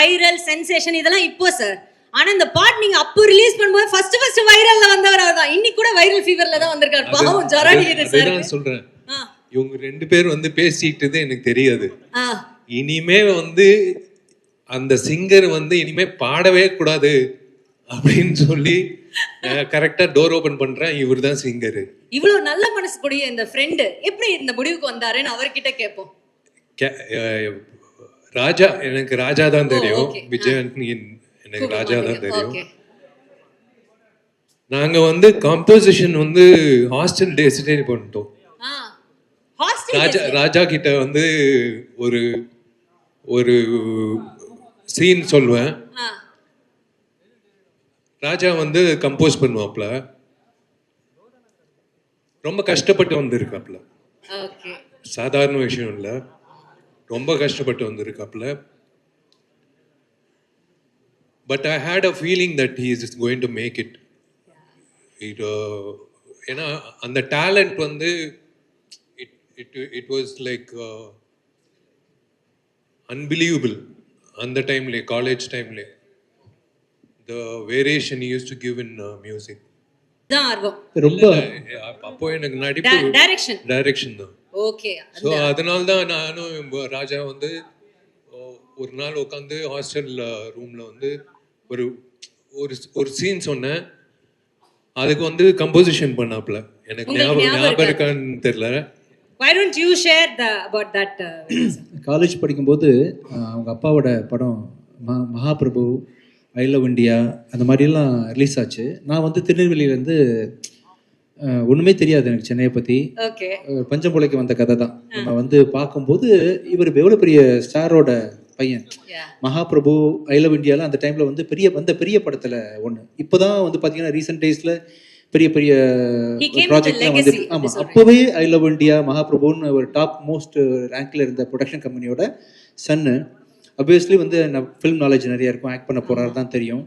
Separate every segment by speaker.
Speaker 1: Viral sensation இதெல்லாம் இப்போ sir. ஆனா இந்த பாட் நீங்க அப்போ ரிலீஸ் பண்ணும்போது ஃபர்ஸ்ட் வைரல்ல வந்தவர் அவர்தான். இன்னைக்கு கூட வைரல் ஃபீவர்ல தான் வந்திருக்காரு. பாவம் ஜராடியர் சார்.
Speaker 2: நான் சொல்றேன், இவங்க ரெண்டு பேர் வந்து பேசிக்கிட்டது எனக்கு தெரியாது. இனிமே வந்து அந்த சிங்கர் வந்து இனிமே பாடவே கூடாது அப்படின்னு சொல்லி கரெக்டா டோர் ஓபன் பண்றேன். இவர் தான் சிங்கர். இவ்வளவு நல்ல மனசு கூடிய இந்த ஃப்ரெண்ட் எப்படி இந்த முடிவுக்கு வந்தாருன்னு அவர்கிட்ட கேட்போம். ராஜா, எனக்கு ராஜா தான் தெரியும். விஜயன் எனக்கு ராஜா தான் தெரியும். நாங்க வந்து காம்போசிஷன் வந்து ஹாஸ்டல் டேஸ்டே பண்ணிட்டோம். ராஜா கிட்ட வந்து ஒரு ஒரு சீன் சொல்வேன். ராஜா வந்து கம்போஸ் பண்ணுவாப்ல. ரொம்ப கஷ்டப்பட்டு வந்திருக்காப்ல. சாதாரண விஷயம் இல்ல, ரொம்ப கஷ்டப்பட்டு வந்திருக்காப்ல. But I had a feeling that he is going to make it. ஏன்னா அந்த டேலண்ட் வந்து it was like unbelievable. அந்த டைம்ல, காலேஜ் டைம்ல, the variation he used to give in music
Speaker 1: தான் ஆர்வம்
Speaker 2: ரொம்ப. அப்போ எனக்கு நடிப்பு டைரக்ஷன் தான்.
Speaker 1: ஓகே.
Speaker 2: சோ அதனால தான் நானும் ராஜா வந்து ஒரு நாள் உட்காந்து ஹாஸ்டல் ரூம்ல வந்து ஒரு ஒரு சீன் சொன்னேன். அதுக்கு வந்து கம்போசிஷன் பண்ணாப்ல. எனக்கு ஞாபகம் இருக்கான்னு தெரியல.
Speaker 1: Why don't you share about that?
Speaker 3: College படிக்கும்போது அவங்க அப்பாவோட படம் மகாபிரபு, ஐ லவ் இண்டியா அந்த மாதிரிலாம் ரிலீஸ் ஆச்சு. நான் வந்து திருநெல்வேலியிலேருந்து ஒன்றுமே தெரியாது எனக்கு சென்னையை பற்றி. பஞ்சம்புலைக்கு வந்த கதை தான். நம்ம வந்து பார்க்கும்போது இவர் எவ்வளோ பெரிய ஸ்டாரோட பையன். மகாபிரபு, ஐ லவ் இண்டியாலாம் அந்த டைமில் வந்து பெரிய படத்தில் ஒன்று. இப்போ தான் வந்து பார்த்தீங்கன்னா ரீசெண்ட் டேஸில் பெரிய பெரிய ப்ராஜெக்ட்லாம் வந்து. ஆமாம், அப்போவே ஐ லவ் இண்டியா, மகாபிரபுன்னு ஒரு டாப் மோஸ்ட் ரேங்க்ல இருந்த ப்ரொடக்ஷன் கம்பெனியோட சன்னு. அப்வியஸ்லி வந்து நான் ஃபிலிம் நாலேஜ் நிறையா இருக்கும், ஆக்ட் பண்ண போகிறாரு தான் தெரியும்.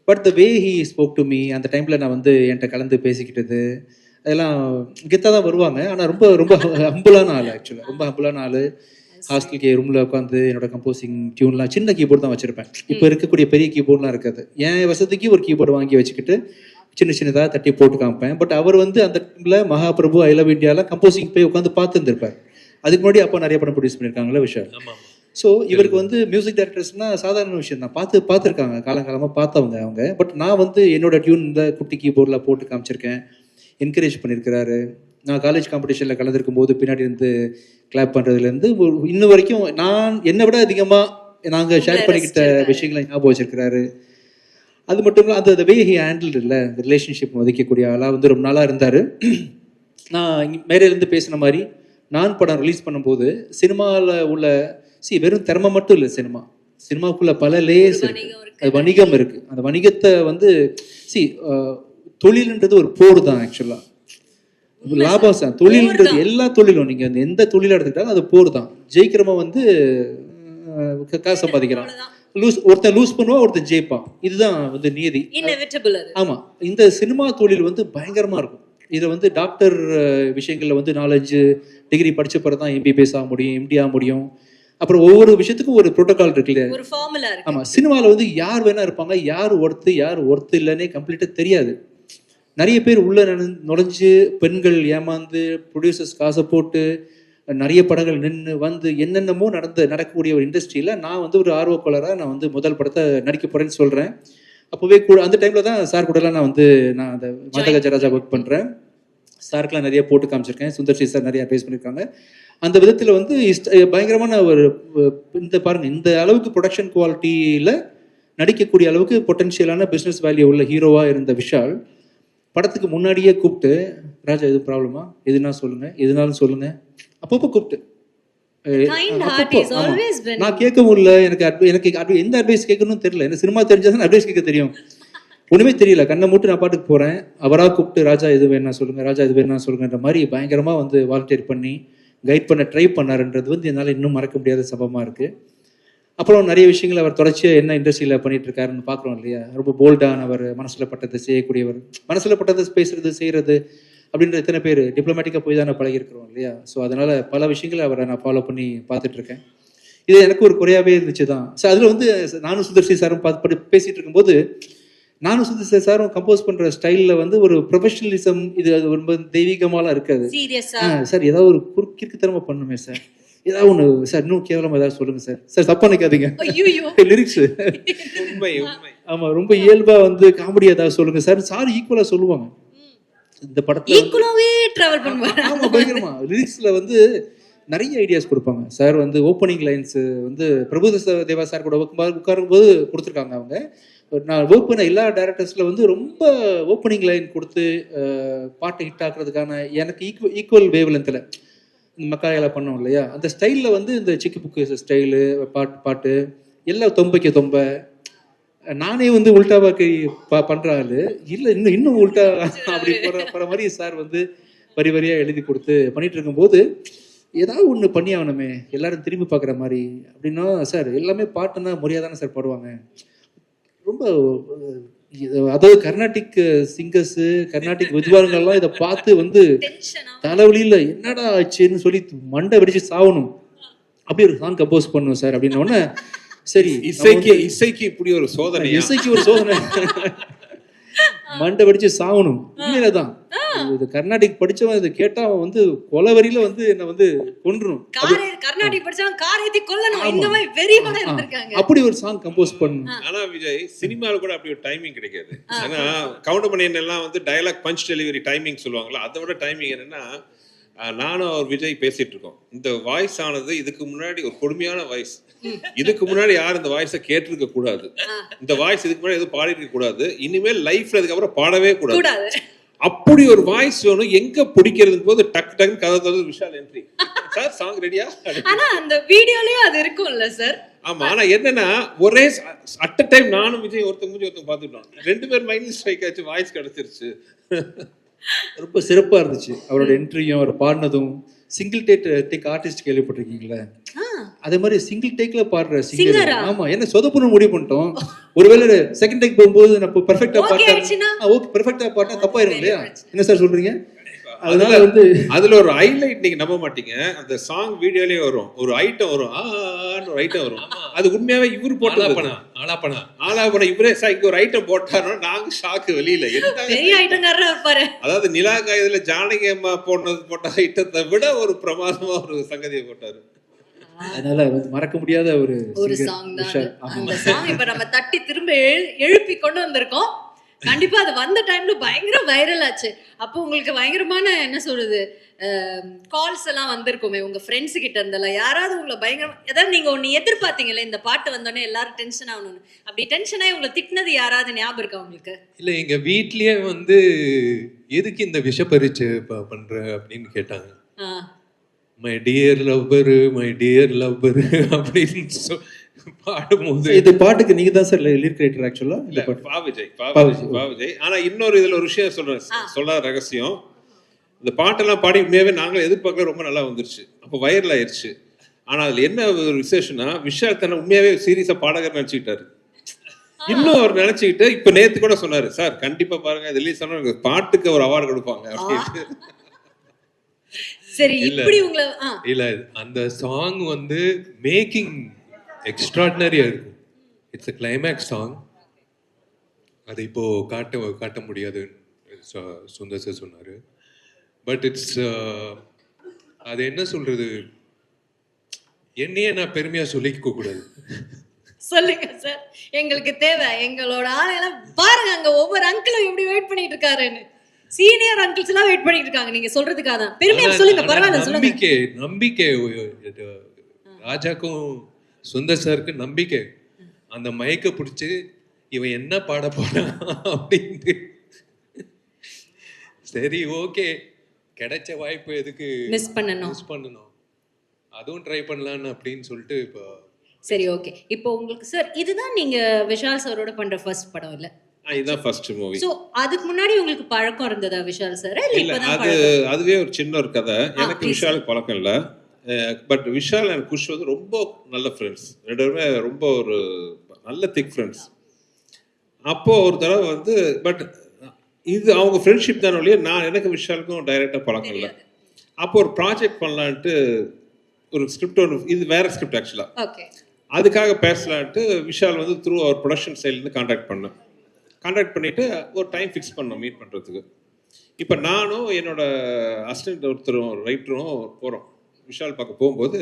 Speaker 3: But the way he spoke to me, அந்த டைமில் நான் வந்து என்கிட்ட கலந்து பேசிக்கிட்டது அதெல்லாம் கெத்தாக தான் வருவாங்க. ஆனால் ரொம்ப ரொம்ப ஹம்புளான ஆள். ஆக்சுவலாக ரொம்ப ஹம்புளான ஆள். ஹாஸ்டலுக்கு ரூமில் உட்காந்து என்னோட கம்போசிங் டியூன்லாம் சின்ன கீபோர்டு தான் வச்சுருப்பேன். இப்போ இருக்கக்கூடிய பெரிய கீபோர்ட்லாம் இருக்காது. என் வசதிக்கு ஒரு கீபோர்டு வாங்கி வச்சுக்கிட்டு சின்ன சின்னதாக தட்டி போட்டு காமிப்பேன். பட் அவர் வந்து அந்த டைமில் மகாபிரபு, ஐ லவ் இண்டியாவில் கம்போசிங் போய் உட்காந்து பார்த்துருந்துருப்பார். அதுக்கு முன்னாடி அப்போ நிறைய படம் ப்ரொடியூஸ் பண்ணியிருக்காங்களா விஷயம். ஸோ இவருக்கு வந்து மியூசிக் டைரக்டர்ஸ்னால் சாதாரண விஷயம் தான். பார்த்துருக்காங்க, காலங்காலமாக பார்த்தவங்க அவங்க. பட் நான் வந்து என்னோட டியூன் இந்த குட்டி கீபோர்டில் போட்டு காமிச்சிருக்கேன். என்கரேஜ் பண்ணியிருக்கிறாரு. நான் காலேஜ் காம்படிஷனில் கலந்துருக்கும் போது பின்னாடி இருந்து கிளாப் பண்ணுறதுலேருந்து இன்னும் வரைக்கும் நான் என்னை விட அதிகமாக நாங்கள் ஷேர் பண்ணிக்கிட்ட விஷயங்களை ஞாபகம் வச்சிருக்கிறாரு. அது மட்டும் இல்லை, அந்த வே ஹி ஹேண்டில் இல்லை ரிலேஷன்ஷிப் மதிக்கக்கூடிய ஆளாக வந்து ரொம்ப நாளாக இருந்தார். நான் மேலேருந்து பேசின மாதிரி நான் படம் ரிலீஸ் பண்ணும்போது சினிமாவில் உள்ள வெறும் திறமை மட்டும் இல்லை, சினிமாவுக்குள்ள பல லேயர்ஸ் இருக்கு, அது வணிகம் இருக்கு. அந்த வணிகத்தை வந்து தொழில்ன்றது ஒரு போர் தான். ஆக்சுவலா லாபம் தொழில்ன்றது எல்லா தொழிலும் நீங்க எந்த தொழிலை எடுத்துக்கிட்டாலும் அது போர் தான். ஜெயிக்கிறவன் வந்து காசு சம்பாதிக்கிறான், ஒருத்தன் லூஸ் பண்ணுவான், ஒருத்தன் ஜெயிப்பான். இதுதான் வந்து நியதி. ஆமா, இந்த சினிமா தொழில் வந்து பயங்கரமா இருக்கும். இதை வந்து டாக்டர் விஷயங்கள்ல வந்து 4-5 டிகிரி படிச்ச பிறகு தான் MBBS ஆக முடியும், MD ஆக முடியும். அப்புறம் ஒவ்வொரு விஷயத்துக்கும் ஒரு புரோட்டோகால் இருக்கு இல்லையா, ஒரு ஃபார்முலா இருக்கு. ஆமா, சினிமாவில் வந்து யார் வேணா இருப்பாங்க, யார் ஒர்த்து இல்லைன்னே கம்ப்ளீட்டா தெரியாது. நிறைய பேர் உள்ள நுழைஞ்சு பெண்கள் ஏமாந்து ப்ரொடியூசர்ஸ் காசை போட்டு நிறைய படங்கள் நின்று வந்து என்னென்னமோ நடக்கக்கூடிய ஒரு இண்டஸ்ட்ரியில் நான் வந்து ஒரு ஆர்வக்கோளராக நான் வந்து முதல் படத்தை நடிக்க போகிறேன்னு சொல்கிறேன். அப்போவே அந்த டைமில் தான் சார் கூடலாம் நான் அந்த மதகஜராஜா ஒர்க் பண்ணுறேன். சாருக்கெலாம் நிறைய போட்டு காமிச்சிருக்கேன். சுந்தர் சி சார் நிறைய பேஸ் பண்ணியிருக்காங்க. அந்த விதத்தில் வந்து பயங்கரமான ஒரு இந்த பாருங்கள், இந்த அளவுக்கு ப்ரொடக்ஷன் குவாலிட்டியில் நடிக்கக்கூடிய அளவுக்கு பொட்டன்ஷியலான பிஸ்னஸ் வேல்யூ உள்ள ஹீரோவாக இருந்த விஷால் படத்துக்கு முன்னாடியே கூப்பிட்டு, ராஜா எதுவும் ப்ராப்ளமா, எதுனாலும் சொல்லுங்க அப்பப்போ கூப்பிட்டு. நான் கேட்க முடியல, எனக்கு எந்த அட்வைஸ் கேட்கணும்னு தெரியல. எனக்கு சினிமா தெரிஞ்சாதான் அட்வைஸ் கேட்க தெரியும். ஒண்ணுமே தெரியல, கண்ணை மூட்டு நான் பாட்டுக்கு போறேன். அவராக கூப்பிட்டு ராஜா எது வேணா சொல்லுங்க, ராஜா எது வேணா சொல்லுங்கன்ற மாதிரி பயங்கரமா வந்து வாலண்டியர் பண்ணி கைட் பண்ண ட்ரை பண்ணாருன்றது வந்து என்னால் இன்னும் மறக்க முடியாத சம்பவமா இருக்கு. அப்புறம் நிறைய விஷயங்கள் அவர் தொடர்ச்சியாக என்ன இண்டஸ்ட்ரியில் பண்ணிட்டு இருக்காருன்னு பார்க்குறோம் இல்லையா. ரொம்ப போல்டானவர், மனசில் பட்டதை செய்யக்கூடியவர், மனசில் பட்டதை பேசுறது செய்யறது அப்படின்ற எத்தனை பேர் டிப்ளமேட்டிக்காக போய் தான் நான் பழகிருக்கிறோம் இல்லையா. ஸோ அதனால் பல விஷயங்களை அவரை நான் ஃபாலோ பண்ணி பார்த்துட்ருக்கேன். இது எனக்கு ஒரு குறையாவே இருந்துச்சு தான். ஸோ அதில் வந்து நானும் சுந்தர்சி சாரும் பேசிட்டு இருக்கும்போது, நானும் சுந்தர்சி சாரும் கம்போஸ் பண்ற ஸ்டைல்ல வந்து ஒரு ப்ரொஃபஷனலிசம், இது அது ரொம்ப தெய்வீகமாலாம் இருக்காது.
Speaker 1: சீரியஸா
Speaker 3: சார் ஏதாவது ஒரு கிறுக்குத்தனமா பண்ணுமே சார், ஏதாவது ஒன்று சார், இன்னும் கேவலமா ஏதாவது சொல்லுங்க சார், சார் தப்பா நினைக்காதீங்க, லிரிக்ஸ்
Speaker 2: உண்மை உண்மை.
Speaker 3: ஆமா ரொம்ப இயல்பா வந்து காமெடி ஏதாவது சொல்லுங்க சார், சார் ஈக்குவலா சொல்லுவாங்க. இந்த படத்துல
Speaker 1: ஈக்குவலாவே டிராவல் பண்ணுவாங்க.
Speaker 3: ஆமா பயங்கரமா லிரிக்ஸ்ல வந்து நிறைய ஐடியாஸ் கொடுப்பாங்க சார். வந்து ஓப்பனிங் லைன்ஸ் வந்து பிரபுதேவா சார் கூட உட்காரும்போது கொடுத்துருக்காங்க அவங்க. நான் ஒர்க் பண்ண எல்லா டைரக்டர்ஸ்ல வந்து ரொம்ப ஓப்பனிங் லைன் கொடுத்து பாட்டை ஹிட் ஆக்குறதுக்கான எனக்கு ஈக்குவல் வேவ் லென்த்தில் இந்த மக்காயெல்லாம் பண்ணோம் இல்லையா, அந்த ஸ்டைலில் வந்து இந்த சிக்கு புக்கு ஸ்டைலு பாட்டு எல்லாம் தொம்பைக்கு தொம்ப, நானே வந்து உல்டாவாக்கு பண்றாரு இல்லை, இன்னும் உல்டா அப்படி போற மாதிரி சார் வந்து வரி வரியா எழுதி கொடுத்து பண்ணிட்டு இருக்கும்போது, ஏதாவது ஒன்று பண்ணி ஆகணுமே எல்லாரும் திரும்பி பார்க்குற மாதிரி அப்படின்னா, சார் எல்லாமே பாட்டுன்னா முறையாக தானே சார் பாடுவாங்க. ரொம்ப அதாவது கர்நாடிக் சிங்கர்ஸ், கர்நாடிக் வித்வான்கள்லாம் இதை பார்த்து வந்து தலைவலியில் என்னடா ஆச்சுன்னு சொல்லி மண்டை வெடிச்சு சாகணும், அப்படி ஒரு சாங் கம்போஸ் பண்ணுவோம் சார் அப்படின்னோடனே, சரி
Speaker 2: இசைக்கு இப்படி ஒரு சோதனை,
Speaker 3: இசைக்கு ஒரு சோதனை, மண்டை வெடிச்சு சாகணும். உண்மையிலதான் இது கர்நாடிக் படிச்சவன் இதை கேட்டா அவன் வந்து கொலவரியில வந்து என்ன வந்து கொன்றணும்,
Speaker 1: கர்நாடிக் படிச்சவன் கார் ஏத்தி கொல்லணும், இந்த மாதிரி வெறியோட இருந்திருக்காங்க.
Speaker 3: அப்படி ஒரு சாங் கம்போஸ் பண்ணணும்.
Speaker 2: ஆனா விஜய் சினிமாவில் கூட அப்படி ஒரு டைமிங் கிடைக்காது. ஏன்னா கவுண்டர் பண்ணி எல்லாம் வந்து டயலாக் பஞ்ச் டெலிவரி டைமிங் சொல்லுவாங்களா, அதை விட டைமிங் என்னன்னா, நானும் அவர் விஜய் பேசிட்டு இருக்கோம், இந்த வாய்ஸ் ஆனது இதுக்கு முன்னாடி ஒரு கொடுமையான வாய்ஸ், இதுக்கு முன்னாடி யாரும் இந்த வாய்ஸை கேட்டிருக்க கூடாது, இந்த வாய்ஸ் இதுக்கு முன்னாடி எதுவும் பாடி இருக்க கூடாது, இனிமேல் லைஃப்ல இதுக்கப்புறம் பாடவே கூடாது, அப்படி ஒரு வாய்ஸ் வேணும். எங்க பிடிக்கிறது போது டக் டக் கதை தவிர விஷால் என்ட்ரி, சார் சாங் ரெடியா.
Speaker 1: ஆனா அந்த வீடியோலயும் அது இருக்கும்ல சார்.
Speaker 2: ஆமா, ஆனா என்னன்னா ஒரே அட் அ டைம் நானும் விஜய் ஒருத்தங்க பார்த்துட்டோம், 2 பேர் மைண்ட் ஸ்ட்ரைக் ஆச்சு, வாய்ஸ் கிடைச்சிருச்சு.
Speaker 3: ரொம்ப சிறப்பா இருந்துச்சு அவரோட என்ட்ரியும், அவர் பாடினதும். சிங்கிள் டேக் ஆர்டிஸ்ட் கேள்விப்பட்டிருக்கீங்களா? அதே மாதிரி சிங்கிள் டேக்ல பாடுற சிங்கர். ஆமா, என்ன சொதப்புன்னு முடிவு பண்ணிட்டோம். ஒருவேளை செகண்ட் டேக் போகும்போது நம்ம பெர்ஃபெக்ட்டா பாட்டா, ஓகே பெர்ஃபெக்ட்டா பாட்டா தப்பாயிரும் இல்லையா, என்ன சார் சொல்றீங்க? அதனால வந்து அதுல ஒரு ஹைலைட் நீங்க நம்ப மாட்டீங்க, அந்த சாங் வீடியோலயே வரும் ஒரு ஐட்டம் வரும், ஒரு ஐட்டம் வரும், அது உண்மையாவே இவரு போட்டு ஆலாபனா இவரே இங்க ஒரு ஐட்டம் போட்டாரோ, நாங்க ஷாக்கு வெளியில
Speaker 1: பெரிய ஐட்டம்காரரா இருப்பாரு.
Speaker 2: அதாவது நிலா காயத்துல ஜானகி அம்மா போட்ட ஐட்டத்தை விட ஒரு பிரமாதமா ஒரு சங்கதியை போட்டாரு.
Speaker 3: அதனால மறக்க முடியாத ஒரு
Speaker 1: சாங் தான் அந்த சாங். இப்ப நம்ம தட்டி திரும்ப எழுப்பி கொண்டு வந்திருக்கோம். கண்டிப்பா அது வந்த டைம்ல பயங்கர வைரல் ஆச்சு. அப்போ உங்களுக்கு பயங்கரமான என்ன சொல்றது கால்ஸ் எல்லாம் வந்திருக்குமே உங்க ஃப்ரெண்ட்ஸ் கிட்ட இருந்தெல்லாம், யாராவது உங்களை பயங்கரமா ஏதாவது நீங்க ஒன்னு எதிர்பார்த்தீங்களே, இந்த பாட்டு வந்தோடனே எல்லாரும் டென்ஷன் ஆகணும்னு, அப்படி டென்ஷன் ஆகி உங்களை திட்டினது யாராவது ஞாபகம் இருக்கா உங்களுக்கு?
Speaker 2: இல்ல, எங்க வீட்லயே வந்து எதுக்கு இந்த விஷ பரீட்சை பண்ற அப்படின்னு கேட்டாங்க. மை டியர் லவ்வர் அப்படின்னு பாடும்போது,
Speaker 3: இந்த பாட்டுக்கு நீங்க தான் சார் லிரிக் ரைட்டர் ஆக்சுவலா?
Speaker 2: இல்ல, பாவிஜய். ஆனா இன்னொரு இதுல ஒரு விஷயம் சொல்ற ரகசியம், இந்த பாட்டெல்லாம் பாடி உண்மையாவே நாங்களும் எதிர்பார்க்கல, ரொம்ப நல்லா வந்துருச்சு, அப்போ வைரல் ஆயிருச்சு. ஆனா அதுல என்ன ஒரு விசேஷம்னா, விஷால் தன்னை உண்மையாவே சீரியஸா பாடகர் நினைச்சுக்கிட்டாரு. இன்னும் அவர் நினைச்சுக்கிட்டு இப்ப நேத்து கூட சொன்னாரு, சார் கண்டிப்பா பாருங்க ரிலீஸ் ஆனா பாட்டுக்கு ஒரு அவார்டு கொடுப்பாங்க அப்படின்னு.
Speaker 1: சரி, இப்படி உங்களை
Speaker 2: இல்ல, அந்த சாங் வந்து மேக்கிங் எக்ஸ்ட்ராடினரியா இருக்கும். It's a climax song. அதை இப்போ காட்ட முடியாது சுந்தர் சார் சொன்னாரு. பட் இட்ஸ் அது என்ன சொல்றது, என்னையே நான் பெருமையா சொல்லிக்க கூடாது.
Speaker 1: சொல்லுங்க சார், எங்களுக்கு தேவை. எங்களோட ஆளையெல்லாம் பாருங்க, அங்க ஒவ்வொரு அங்கிளும் எப்படி வெயிட் பண்ணிட்டு இருக்காருன்னு. சீனியர் அங்கிள்ஸ் எல்லாம் வெயிட் பண்ணிட்டு இருக்காங்க நீங்க சொல்றதுக்காக தான். பெருமையா சொல்லுங்க, பரவாயில்ல சொல்லுங்க. நம்பிக்கை
Speaker 2: ராஜாக்கும் சுந்தர் சாருக்கு நம்பிக்கை. அந்த மைக்க பிடிச்சு இவன் என்ன பாட போறான் அப்படின்ட்டு, சரி ஓகே கிடைச்ச வாய்ப்பு எதுக்கு மிஸ் பண்ணணும், அதுவும் ட்ரை பண்ணலான்னு அப்படின்னு சொல்லிட்டு இப்போ.
Speaker 1: சரி ஓகே, இப்போ உங்களுக்கு சார் இதுதான் நீங்க விஷால் சாரோட பண்ற ஃபர்ஸ்ட் படம் இல்ல?
Speaker 2: இதுதான் ஃபர்ஸ்ட் மூவி.
Speaker 1: சோ அதுக்கு முன்னாடி உங்களுக்கு பழக்கம் இருந்ததா விஷால் சார்?
Speaker 2: இல்ல, அதுவே ஒரு சின்ன ஒரு கதை. எனக்கு விஷாலுக்கு பழக்கம் இல்ல. பட் விஷால் அண்ட் குஷ் வந்து ரொம்ப நல்ல ஃப்ரெண்ட்ஸ், 2 பேருமே ரொம்ப ஒரு நல்ல திக் ஃப்ரெண்ட்ஸ். அப்போ ஒரு தடவை வந்து, பட் இது அவங்க ஃப்ரெண்ட்ஷிப் தானே ஒழிய எனக்கு விஷாலுக்கும் டைரக்டா பழக்கம் இல்லை. அப்போ ஒரு ப்ராஜெக்ட் பண்ணலான்ட்டு
Speaker 4: ஒரு ஸ்கிரிப்ட் ஒன்று, இது வேற ஸ்கிரிப்ட் ஆக்சுவலாக,
Speaker 1: ஓகே.
Speaker 4: அதுக்காக பேசலான்ட்டு விஷால் வந்து த்ரூ அவர் ப்ரொடக்ஷன் சைட்லேருந்து கான்டாக்ட் பண்ணிவிட்டு ஒரு டைம் ஃபிக்ஸ் பண்ணோம் மீட் பண்ணுறதுக்கு. இப்போ நானும் என்னோட அசிஸ்டன்ட் ஒருத்தரும் ரைட்டரும் போகிறோம் விஷால் பார்க்க. போகும்போது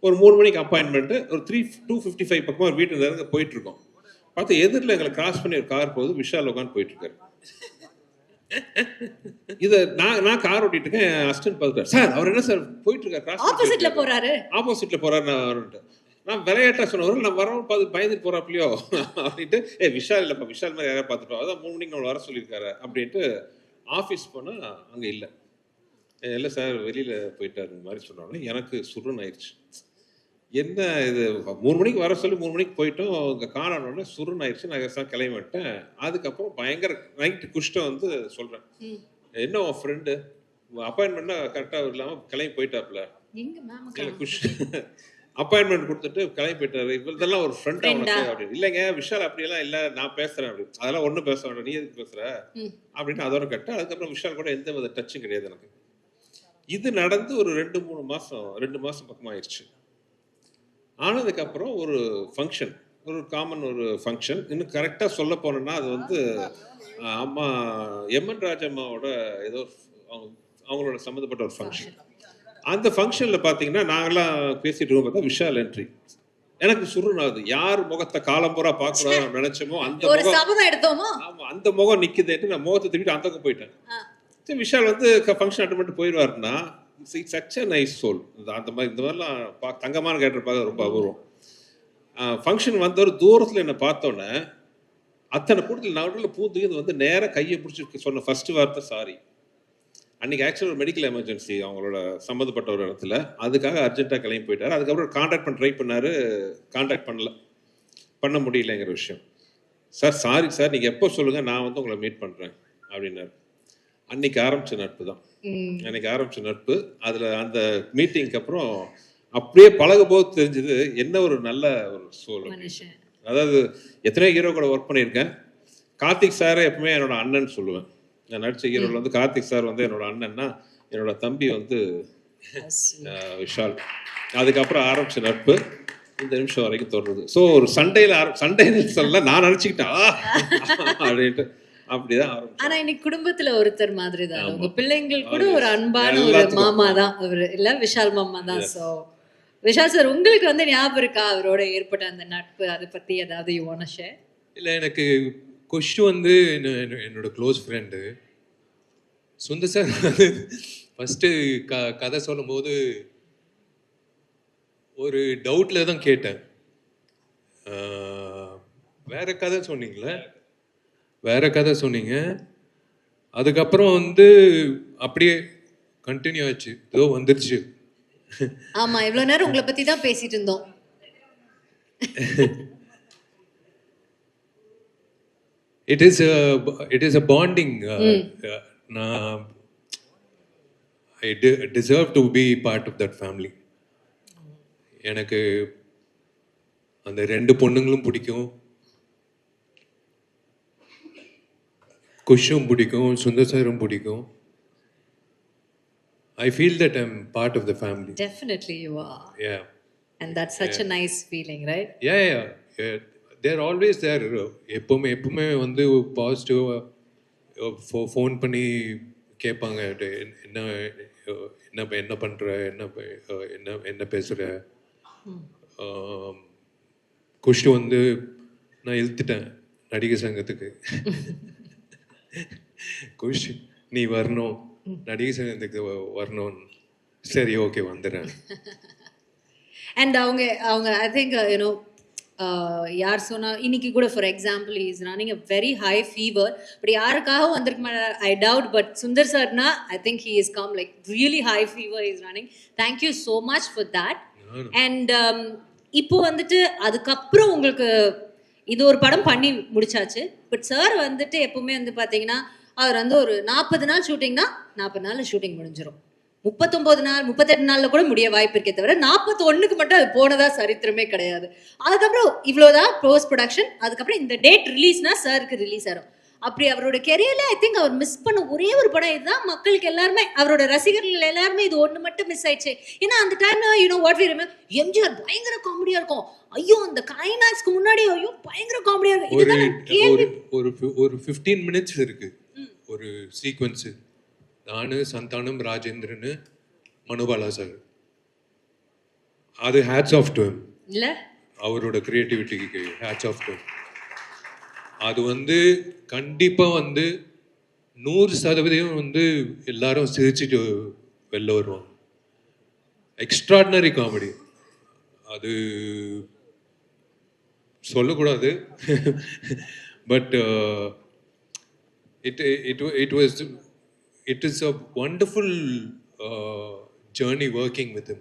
Speaker 4: ஒரு 3 மணிக்கு அப்பாயின்மெண்ட்டு, ஒரு 2:55 பக்கமாக ஒரு வீட்டில் இருந்து போயிட்டுருக்கோம். பார்த்து எதிரில் எங்களை கிராஸ் பண்ணி ஒரு கார் போகுது, விஷால் உட்காந்து போயிட்டுருக்காரு. இதை நான் கார் ஓட்டிட்டு இருக்கேன், என் அசிஸ்டன்ட் பார்த்துட்டார், சார் அவர் என்ன சார் போயிட்டுருக்காரு, கிராஸ்
Speaker 1: ஆப்போசிட்ல போறாரு
Speaker 4: நான் விளையாட்டா சொன்னவர், நான் வரவும் பார்த்து பயந்துட்டு போறாப்லையோ அப்படின்ட்டு, விஷால் இல்லைப்பா, விஷால் மாதிரி யாராவது பார்த்துட்டோம், அதான் 3 மணிக்கு நம்ம வர சொல்லியிருக்காரு அப்படின்ட்டு ஆஃபீஸ் போனால் அங்கே இல்லை சார் வெளியில் போயிட்டாரு இந்த மாதிரி சொன்னோன்னே எனக்கு சுருன்னு ஆயிடுச்சு. என்ன இது 3 மணிக்கு வர சொல்லி 3 மணிக்கு போயிட்டோம், அங்கே காணோன்னே சுருன்னு ஆயிடுச்சு. நான் கிளம்பி விட்டேன். அதுக்கப்புறம் பயங்கர நைட்டு குஷ்டம் வந்து சொல்கிறேன், என்ன உன் ஃப்ரெண்டு அப்பாயின்மெண்ட்னா கரெக்டாக இல்லாமல் கிளம்பி போயிட்டாப்புல, இல்லை குஷ் அப்பாயின்மெண்ட் கொடுத்துட்டு கிளம்பி போயிட்டாரு, இதெல்லாம் ஒரு ஃப்ரெண்டா உனக்கு அப்படின்னு. இல்லைங்க விஷால் அப்படியெல்லாம் இல்லை, நான் பேசுறேன் அப்படின்னு. அதெல்லாம் ஒன்றும் பேச வேண்டாம், நீ எதுக்கு பேசுற அப்படின்னு அதோட கட்ட. அதுக்கப்புறம் விஷால் கூட எந்த வித டச்சும் கிடையாது எனக்கு. இது நடந்து ஒரு 2 மாசம் பக்கமாக ஆயிடுச்சு. ஆனதுக்கப்புறம் ஒரு ஃபங்க்ஷன், ஒரு காமன் ஒரு ஃபங்க்ஷன், இன்னும் கரெக்டாக சொல்ல போனோன்னா அது வந்து அம்மா எம்என் ராஜம்மாவோட ஏதோ அவங்களோட சம்மந்தப்பட்ட ஒரு ஃபங்க்ஷன். அந்த ஃபங்க்ஷனில் பார்த்தீங்கன்னா நாங்கள்லாம் பேசிட்டு இருக்கோம், பார்த்தா விஷால் என்ட்ரி. எனக்கு சுருனாது, யார் முகத்தை காலம்பூரா பார்க்கக்கூடாது நினைச்சோமோ அந்த அந்த முகம் நிற்குதுன்ட்டு நான் முகத்தை திருப்பிட்டு அந்த பக்கம் போயிட்டேன். சரி, விஷால் வந்து ஃபங்க்ஷன் அட்டன் பண்ணிட்டு போயிடுவாருன்னா it's such a nice soul. அந்த மாதிரி இந்த மாதிரிலாம் தங்கமான கேரக்டர் பார்க்க ரொம்ப அபூர்வம். ஃபங்க்ஷன் வந்தவர் தூரத்தில் என்னை பார்த்தோன்னே அத்தனை கூட்டத்தில் நடுவில் பூந்து வந்து நேராக கையை பிடிச்சி சொன்ன ஃபர்ஸ்ட் வார்த்தை சாரி. அன்றைக்கி ஆக்சுவலாக ஒரு மெடிக்கல் எமர்ஜென்சி அவங்களோட சம்மந்தப்பட்ட ஒரு இடத்துல, அதுக்காக அர்ஜென்ட்டாக கிளம்பி போயிட்டார். அதுக்கப்புறம் கான்டாக்ட் பண்ண ட்ரை பண்ணார், கான்டாக்ட் பண்ண முடியலைங்கிற விஷயம். சார் சாரி சார், நீங்கள் எப்போ சொல்லுங்கள், நான் வந்து உங்களை மீட் பண்ணுறேன் அப்படின்னாரு. அன்னைக்கு ஆரம்பித்த நட்பு அதில் அந்த மீட்டிங்க்கு அப்புறம் அப்படியே பழகும் போது தெரிஞ்சது என்ன ஒரு நல்ல ஒரு சோல். அதாவது எத்தனையோ ஹீரோ கூட ஒர்க் பண்ணியிருக்கேன். கார்த்திக் சாரை எப்பவுமே என்னோட அண்ணன் சொல்லுவேன். நான் நடிச்ச ஹீரோவில் வந்து கார்த்திக் சார் வந்து என்னோட அண்ணன்னா, என்னோட தம்பி வந்து விஷால். அதுக்கப்புறம் ஆரம்பிச்ச நட்பு இந்த நிமிஷம் வரைக்கும் தொடருது. ஸோ ஒரு சண்டைன்னு சொல்ல நான் நினச்சிக்கிட்டேன் அப்படின்ட்டு அப்படிதான் ஆரம்பிச்சேன்.
Speaker 1: ஆனா இன்னைக்கு குடும்பத்துல ஒருத்தர் மாதிரி தான், உங்க பிள்ளைங்கள் கூட ஒரு அன்பான ஒரு மாமா தான் அவரு, இல்ல விஷால் மாமா தான். ஸோ விஷால் சார், உங்களுக்கு வந்து ஞாபகம் இருக்கா அவரோட ஏற்பட்ட அந்த நட்பு, அதை பத்தி ஏதாவது யூ வாண்ட் டு ஷேர்?
Speaker 2: இல்லை, எனக்கு குஷ் வந்து என்னோட க்ளோஸ் ஃப்ரெண்டு. சுந்தர் சார் வந்து ஃபஸ்ட்டு கதை சொல்லும்போது ஒரு டவுட்டில் தான் கேட்டேன், வேற கதை சொன்னீங்க. அதுக்கப்புறம் வந்து அப்படியே கண்டினியூ ஆச்சு, ஏதோ வந்துருச்சு.
Speaker 1: ஆமா, இவ்வளோ நேரம் உங்களை பற்றி தான் பேசிட்டு இருந்தோம்.
Speaker 2: It is a bonding. I deserve to be part of that family. எனக்கு அந்த 2 பொண்ணுங்களும் பிடிக்கும், குஷும் பிடிக்கும், சுந்தர் சாரும் பிடிக்கும். I feel that I'm part of the family.
Speaker 1: Definitely you are.
Speaker 2: Yeah.
Speaker 1: And that's such a nice feeling, right?
Speaker 2: Yeah. They're always there. எப்பவுமே வந்து பாசிட்டிவாக ஃபோன் பண்ணி கேட்பாங்க, என்ன பண்ணுற, என்ன பேசுகிற. குஷ்டு வந்து நான் இழுத்துட்டேன் நடிகர் சங்கத்துக்கு, குஷ் நீ வரணும், நடிகர் சங்கத்துக்கு வரணும். சரி, ஓகே, வந்துடுறேன்.
Speaker 1: அண்ட் அவங்க ஐ திங்க் யூனோ யார் சொன்னா இன்னைக்கு கூட for example is running a very high fever, but யாருக்காகவும் வந்திருக்க மாட்டார் ஐ டவுட். பட் சுந்தர் சார்னா I think he is come like really high fever is running. Thank you so much for that. And இப்போ வந்துட்டு அதுக்கப்புறம் உங்களுக்கு இது ஒரு படம் பண்ணி முடிச்சாச்சு. பட் சார் வந்துட்டு எப்பவுமே வந்து பார்த்தீங்கன்னா அவர் வந்து ஒரு 40 நாள் ஷூட்டிங்னா 40 நாள் ஷூட்டிங் முடிஞ்சிடும். 39 நாள் 38 நாளில் கூட முடிய வாய்ப்பு இருக்கே தவிர 41க்கு மட்டும் அது போனதா சரித்திரமே கிடையாது. அதுக்கப்புறம் இவ்வளோதான் போஸ்ட் ப்ரொடக்ஷன். அதுக்கப்புறம் இந்த டேட் ரிலீஸ்னா சாருக்கு ரிலீஸ் ஆகும். அப்படி அவரோட கெரியர்ல ஐ திங்க் அவர் மிஸ் பண்ண ஒரே ஒரு படம் இதுதான். மக்களுக்கு எல்லாருமே, அவரோட ரசிகர்கள் எல்லாருமே இது ஒண்ணு மட்டும் மிஸ் ஆயிடுச்சு. ஏன்னா அந்த டைம்ல you know what we remember, MGR பயங்கர காமெடியா இருக்கும். ஐயோ அந்த கிளைமேக்ஸ்க்கு முன்னாடி ஐயோ பயங்கர காமெடியா இருக்கும்.
Speaker 2: ஒரு 15 minutes இருக்கு ஒரு சீக்வன்ஸ். நானு, சந்தானம், ராஜேந்திரன், மனுபாலா சார். அது ஹேட்ஸ் ஆஃப் டு ஹிம்.
Speaker 1: இல்ல
Speaker 2: அவரோட கிரியேட்டிவிட்டிக்கு ஹேட்ஸ் ஆஃப் டு. அது வந்து கண்டிப்பா வந்து 100% வந்து எல்லாரும் சிரிச்சுட்டு வெளில வருவாங்க. Extraordinary comedy. அது சொல்லக்கூடாது. But it is a wonderful journey working with him.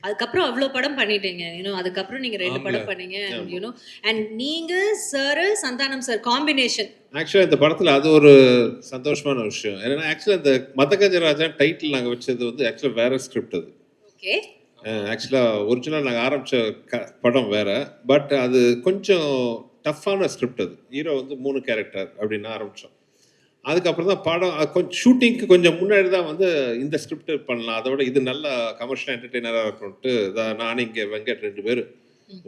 Speaker 1: அதுக்கப்புறம் அவ்வளோ படம் பண்ணிட்டீங்க, யூனோ. அதுக்கப்புறம் நீங்க 2 படம் பண்ணீங்க, யூனோ. அண்ட் நீங்க சார், சந்தானம் சார் காம்பினேஷன்.
Speaker 4: ஆக்சுவலாக இந்த படத்தில் அது ஒரு சந்தோஷமான விஷயம். ஏன்னா ஆக்சுவலாக இந்த மதகஜராஜா டைட்டில் நாங்கள் வச்சது வந்து ஆக்சுவலாக வேற ஸ்கிரிப்ட். அது
Speaker 1: ஓகே.
Speaker 4: ஆக்சுவலாக ஒரிஜினல் நாங்கள் ஆரம்பித்த படம் வேற. பட் அது கொஞ்சம் டஃப்பான ஸ்கிரிப்ட். அது ஹீரோ வந்து 3 கேரக்டர் அப்படின்னு ஆரம்பித்தோம். அதுக்கப்புறம் தான் படம் கொஞ்சம் ஷூட்டிங்க்கு கொஞ்சம் முன்னாடி தான் வந்து இந்த ஸ்கிரிப்ட் பண்ணலாம், அதோட இது நல்ல கமர்ஷியல் என்டர்டெய்னராக இருக்கும்ட்டு நானும் இங்கே வெங்கட் 2 பேர்.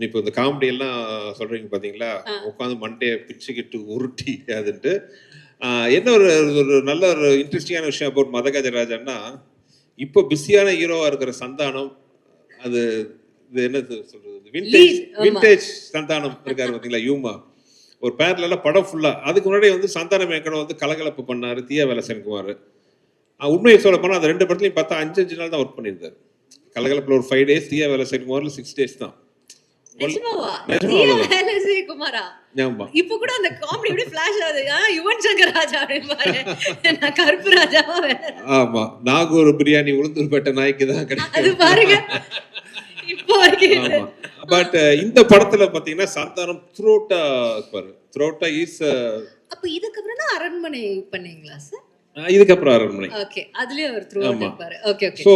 Speaker 4: இப்போ இந்த காமெடி எல்லாம் சொல்கிறீங்க பார்த்தீங்களா, உட்காந்து மண்டையை பிச்சுக்கிட்டு உருட்டி அதுன்ட்டு. என்ன ஒரு நல்ல ஒரு இன்ட்ரெஸ்டிங்கான விஷயம் அபவுட் மதகஜராஜன்னா, இப்போ பிஸியான ஹீரோவாக இருக்கிற சந்தானம், அது இது என்ன சொல்கிறது, விண்டேஜ் சந்தானம் இருக்காரு பார்த்தீங்களா, யூமா. ஒரு பேரலாம் படம் ஃபுல்லாக. அதுக்கு முன்னாடி வந்து சந்தானம் மேக்கடம் வந்து கலகலப்பு பண்ணார், தீயா வேலை சென்குமார். உண்மையை சொல்ல போனால் அந்த 2 படத்துலையும் பார்த்தா 5 நாள் தான் ஒர்க் பண்ணியிருந்தார். கலகலப்பில் ஒரு 5 days, தீயா வேலை சென்குமாரில் 6 days தான்.
Speaker 1: இப்ப கூட அந்த காமெடி அப்படியே ஃபிளாஷ் ஆகுது. யுவன் சங்கர் ராஜா அப்படிம்பாரு, நான் கருப்பு ராஜாவா வேற. ஆமா,
Speaker 4: நாகூர் பிரியாணி உளுந்தூர்பேட்டை நாய்க்கு தான் கிடைக்கும்.
Speaker 1: அது பாருங்க இப்போ வரைக்கும்.
Speaker 4: பட் இந்த படத்துல பாத்தீங்கன்னா சந்தானம் த்ரோட்டா இருப்பாரு. த்ரோட்டா இஸ்.
Speaker 1: அப்ப இதுக்கு அப்புறம் தான் அரண்மனை பண்ணீங்களா சார்?
Speaker 4: இதுக்கப்புறம் அரண்மனை.
Speaker 1: ஓகே, அதுலயே அவர் த்ரோட்டா இருப்பாரு. Okay okay.
Speaker 4: சோ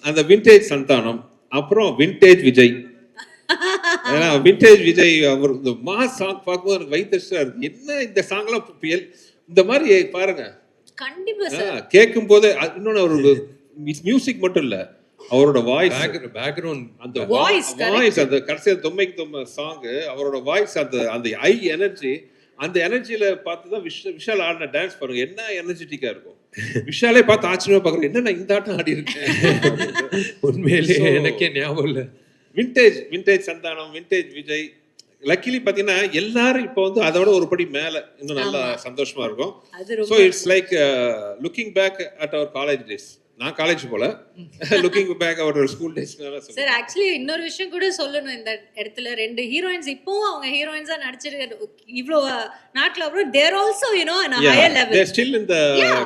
Speaker 4: அந்த விண்டேஜ் சந்தானம், அப்புறம் விண்டேஜ் விஜய். ஏன்னா விண்டேஜ் விஜய் அவர் இந்த மாஸ் சாங் பார்க்கும்போது எனக்கு வைத்தஸ்டா இருக்கு. என்ன இந்த சாங்லாம் இந்த மாதிரி பாருங்க.
Speaker 1: கண்டிப்பா சார்.
Speaker 4: கேட்கும் போது இன்னொன்னு ஒரு மியூசிக் மட்டும் இல்ல, அவரோட வாய்ஸ்,
Speaker 2: பேக்ரவுண்ட்,
Speaker 4: அந்த வாய்ஸ், அந்த கடைசியா தொம்மைக்கு சாங், அவரோட வாய்ஸ், அந்த ஐ எனர்ஜி, அந்த எனர்ஜியில பார்த்து தான் விஷால் ஆடின டான்ஸ் பாருங்க, என்ன எனர்ஜெட்டிக்கா இருக்கும். விஷாலே பார்த்து ஆச்சரியமா பாக்குறேன், என்ன இந்த ஆட்டம் ஆடி இருக்கேன்.
Speaker 2: உண்மையிலேயே எனக்கே ஞாபகம் இல்லை.
Speaker 4: Vintage Santhanam, vintage Vijay. Luckily பாத்தீங்கன்னா எல்லாரும் இப்போ வந்து அதோட ஒரு படி மேல இன்னும் நல்லா சந்தோஷமா இருக்கும். So it's like looking back at our college days. நான் காலேஜ் போல, looking back our school days.
Speaker 1: Sir actually இன்னொரு விஷயம் கூட சொல்லணும் இந்த இடத்துல. 2 ஹீரோயின்ஸ் இப்போவும் அவங்க ஹீரோயின்ஸா நடிச்சிருக்காரு இவ்ளோ நாட்ல. அப்புறம் there also you know an higher level.
Speaker 4: They still in the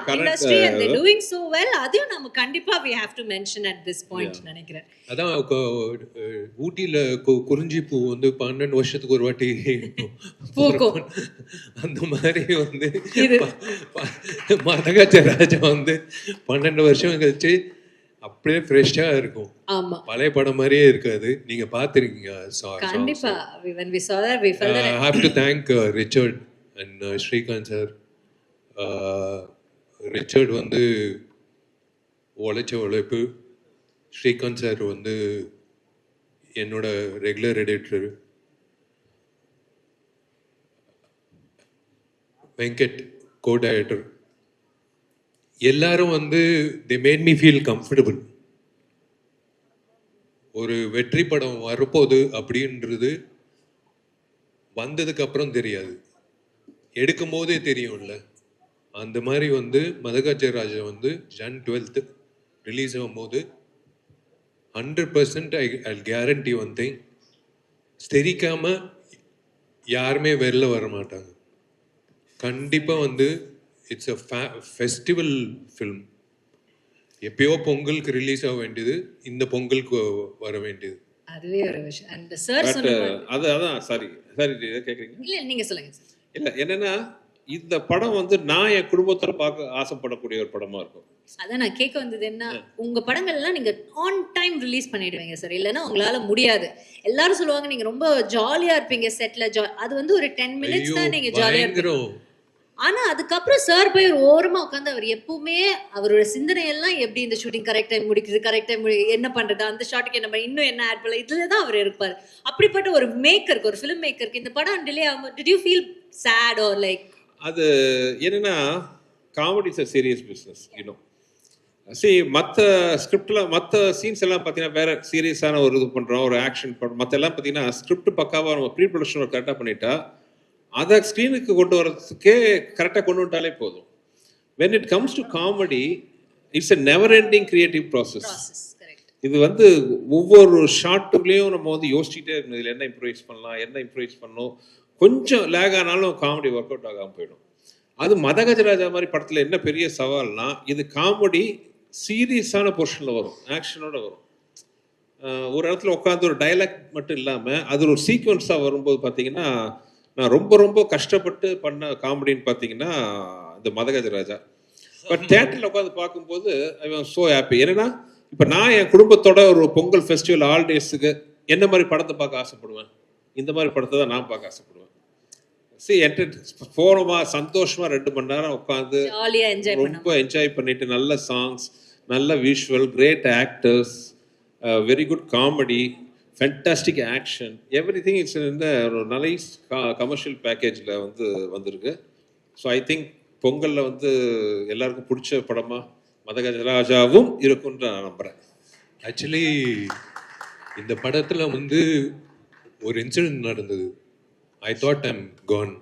Speaker 4: current
Speaker 1: industry and they doing so well. அதையும் நம்ம கண்டிப்பா we have to mention at this point நினைக்கிறேன்.
Speaker 2: அதான் ஊட்டியில குறிஞ்சி பூ வந்து 12 வருஷத்துக்கு ஒரு வாட்டி
Speaker 1: பூக்கும்.
Speaker 2: அந்த மாதிரி வந்து மதகஜராஜா வந்து 12 வருஷம் கழிச்சு அப்படியே ஃப்ரெஷ்ஷா இருக்கும்.
Speaker 1: ஆமா,
Speaker 2: பழைய படம் மாதிரியே இருக்காது. நீங்க பாத்துருக்கீங்க
Speaker 1: கண்டிப்பா. when we saw that we felt that.
Speaker 2: I have to thank Richard and Srikanth sir. Richard வந்து உழைச்ச உழைப்பு. ஸ்ரீகாந்த் சார் வந்து என்னோட regular editor. Venkat co director. எல்லாரும் வந்து they made me feel comfortable. ஒரு வெற்றி படம் வரப்போகுது அப்படின்றது வந்ததுக்கு அப்புறம் தெரியாது, எடுக்கும் போதே தெரியும்ல. அந்த மாதிரி வந்து மதகஜராஜா வந்து Jan 12th ரிலீஸ் ஆகும்போது 100% I'll guarantee one thing, தெரிக்காம யாருமே வெளில வர மாட்டாங்க. கண்டிப்பா வந்து இட்ஸ் அ ஃபெஸ்டிவல் ஃபில்ம். எப்பயோ பொங்கலுக்கு ரிலீஸ் ஆக வேண்டியது இந்த பொங்கலுக்கு வர வேண்டியது.
Speaker 1: அதுவே ஒரு விஷயம். அந்த சார் சொன்னாங்க.
Speaker 4: அதான் சாரி கேக்குறீங்க?
Speaker 1: இல்ல நீங்க சொல்லுங்க சார்.
Speaker 4: இல்ல என்னன்னா இந்த படம் வந்து நான் என் குடும்பத்தோட பார்க்க ஆசைப்படக்கூடிய ஒரு படமா இருக்கும்.
Speaker 1: அதான் நான் கேட்க வந்தது என்ன, உங்க படங்கள்லாம் நீங்க ஆன் டைம் ரிலீஸ் பண்ணிடுவீங்க சார், இல்லைன்னா உங்களால முடியாது. எல்லாரும் சொல்லுவாங்க நீங்க ரொம்ப ஜாலியா இருப்பீங்க செட்ல. அது வந்து ஒரு 10 minutes தான் நீங்க ஜாலியா இருப்பீங்க. ஆனா அதுக்கப்புறம் சார் போய் ஒரு ஓரமா உட்காந்து அவர் எப்பவுமே அவரோட சிந்தனை எல்லாம் எப்படி இந்த ஷூட்டிங் கரெக்ட் டைம் முடிக்குது, கரெக்ட் டைம் என்ன பண்றது, அந்த ஷாட்டுக்கு என்ன இன்னும் என்ன ஆட் பண்ணல, இதுலதான் அவர் இருப்பார். அப்படிப்பட்ட ஒரு மேக்கருக்கு, ஒரு ஃபிலிம் மேக்கருக்கு இந்த படம் டிலே ஆகும். Did you feel sad or like?
Speaker 4: அது என்னன்னா, comedy is a serious business you know. மற்ற ஸ்கிரிப்டில் மற்ற சீன்ஸ் எல்லாம் பார்த்தீங்கன்னா வேற சீரியஸான ஒரு இது பண்ணுறோம், ஒரு ஆக்ஷன் பண்ணுறோம். மற்ற எல்லாம் பார்த்தீங்கன்னா ஸ்கிரிப்ட் பக்காவாக நம்ம ப்ரீ ப்ரொடக்ஷன் ஒரு கரெக்டாக பண்ணிட்டா அதை ஸ்க்ரீனுக்கு கொண்டு வரதுக்கே கரெக்டாக கொண்டு வந்துட்டாலே போதும். When it comes to comedy, it's a never ending creative process. இது வந்து ஒவ்வொரு ஷார்ட்டுக்குள்ளேயும் நம்ம வந்து யோசிச்சுட்டே இருக்கணும், இதில் என்ன இம்ப்ரூவைஸ் பண்ணலாம், என்ன இம்ப்ரூவைஸ் பண்ணணும். கொஞ்சம் லேக் ஆனாலும் காமெடி ஒர்க் அவுட் ஆகாமல் போயிடும். அது மதகஜராஜா மாதிரி படத்தில் என்ன பெரிய சவால்னா, இது காமெடி சீரியஸான போர்ஷனில் வரும், ஆக்ஷனோட வரும். ஒரு இடத்துல உட்காந்து ஒரு டைலாக் மட்டும் இல்லாமல் அது ஒரு சீக்வன்ஸாக வரும்போது பார்த்தீங்கன்னா, நான் ரொம்ப ரொம்ப கஷ்டப்பட்டு பண்ண காமெடின்னு பார்த்தீங்கன்னா இந்த மதகஜராஜா. பட் தேட்டரில் உட்காந்து பார்க்கும்போது ஐ வாஸ் ஸோ ஹாப்பி. ஏன்னா இப்போ நான் என் குடும்பத்தோட ஒரு பொங்கல் ஃபெஸ்டிவல் ஹாலிடேஸுக்கு என்ன மாதிரி படத்தை பார்க்க ஆசைப்படுவேன், இந்த மாதிரி படத்தை தான் நான் பார்க்க ஆசைப்படுவேன். போனோமா சந்தோஷமா 2 மணி நேரம் உட்காந்து ரொம்ப என்ஜாய் பண்ணிட்டு, நல்ல சாங்ஸ், நல்ல visual, great actors, very good comedy, fantastic action, everything it's இந்த ஒரு நைஸ் கமர்ஷியல் பேக்கேஜில் வந்திருக்கு. ஸோ ஐ திங்க் பொங்கலில் எல்லாருக்கும் பிடிச்ச படமாக மதகஜராஜாவும் இருக்குன்ற நான் நம்புகிறேன்.
Speaker 2: ஆக்சுவலி இந்த படத்தில் ஒரு இன்சிடென்ட் நடந்தது. I thought I'm gone,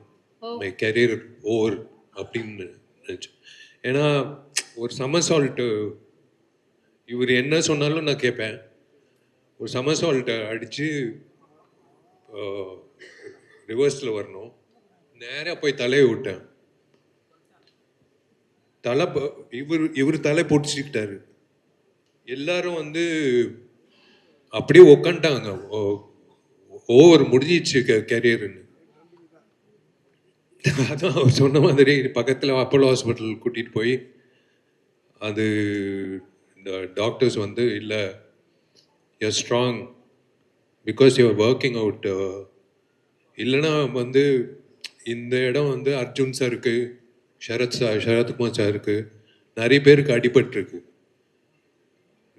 Speaker 2: my career over அப்படின்னு நினச்சேன். ஏன்னா ஒரு சமர்சால்ட்டு இவர் என்ன சொன்னாலும் நான் கேட்பேன். ஒரு சமர்சால்ட்டை அடித்து ரிவர்ஸில் வரணும், நேராக போய் தலையை விட்டேன். இவர் தலை பொடிச்சுக்கிட்டாரு. எல்லாரும் அப்படியே உக்காண்டாங்க, ஓவர் முடிஞ்சிச்சு கரியர்னு. அதான் அவர் சொன்ன மாதிரி பக்கத்தில் அப்போலோ ஹாஸ்பிட்டல் கூட்டிகிட்டு போய் அது இந்த டாக்டர்ஸ் இல்லை, you're strong because you're working out. இல்லைன்னா இந்த இடம் அர்ஜுன் சாருக்கு, சரத்குமார் சாருக்கு, நிறைய பேருக்கு அடிபட்டிருக்கு.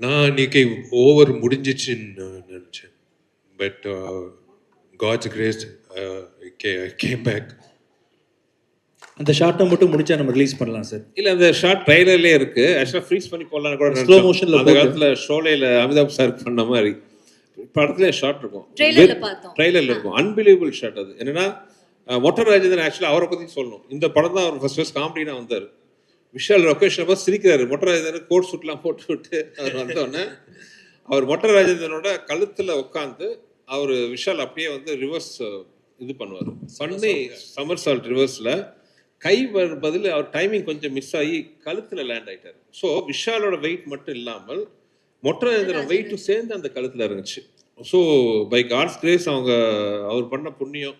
Speaker 2: நான் அன்னைக்கு ஓவர் முடிஞ்சிச்சுன்னு நினச்சேன். But God's grace I came back.
Speaker 3: அந்த ஷார்ட்டை மட்டும் முடிச்சா நம்ம ரிலீஸ் பண்ணலாம் சார்.
Speaker 4: இல்லை, அந்த ஷார்ட் ட்ரைலர்லேயே இருக்கு. ஆக்சுவலாக ஃப்ரீஸ் பண்ணி போடலான்னு கூட
Speaker 3: ஸ்லோ மோஷனில்
Speaker 4: அந்த காலத்தில் ஷோலையில் அமிதாப் சார் பண்ண மாதிரி படத்துல ஷார்ட் இருக்கும், ட்ரைலரில் இருக்கும். Unbelievable short. அது என்னன்னா, மொட்டை ராஜேந்திரன் ஆக்சுவலாக அவரை பற்றி சொல்லணும். இந்த படம் தான் அவர் ஃபர்ஸ்ட் காமெடினா வந்தார். விஷால் லொக்கேஷன் பார்த்து சிரிக்கிறாரு. மொட்டை ராஜேந்திரன் கோட் சூட்லாம் போட்டு விட்டு அவர் வந்தோடனே அவர் மொட்டை ராஜேந்திரனோட கழுத்தில் உட்காந்து அவர் விஷால் அப்படியே ரிவர்ஸ் இது பண்ணுவார். பண்ணி சமர்சால்ட் ரிவர்ஸில் கை பதில் அவர் டைமிங் கொஞ்சம் மிஸ் ஆகி கழுத்தில் லேண்ட் ஆகிட்டார். ஸோ விஷாலோட வெயிட் மட்டும் இல்லாமல் மொட்டை ராஜேந்திரன் வெயிட்டும் சேர்ந்து அந்த கழுத்தில் இருந்துச்சு. ஸோ பை காட்ஸ் கிரேஸ் அவர் பண்ண புண்ணியம்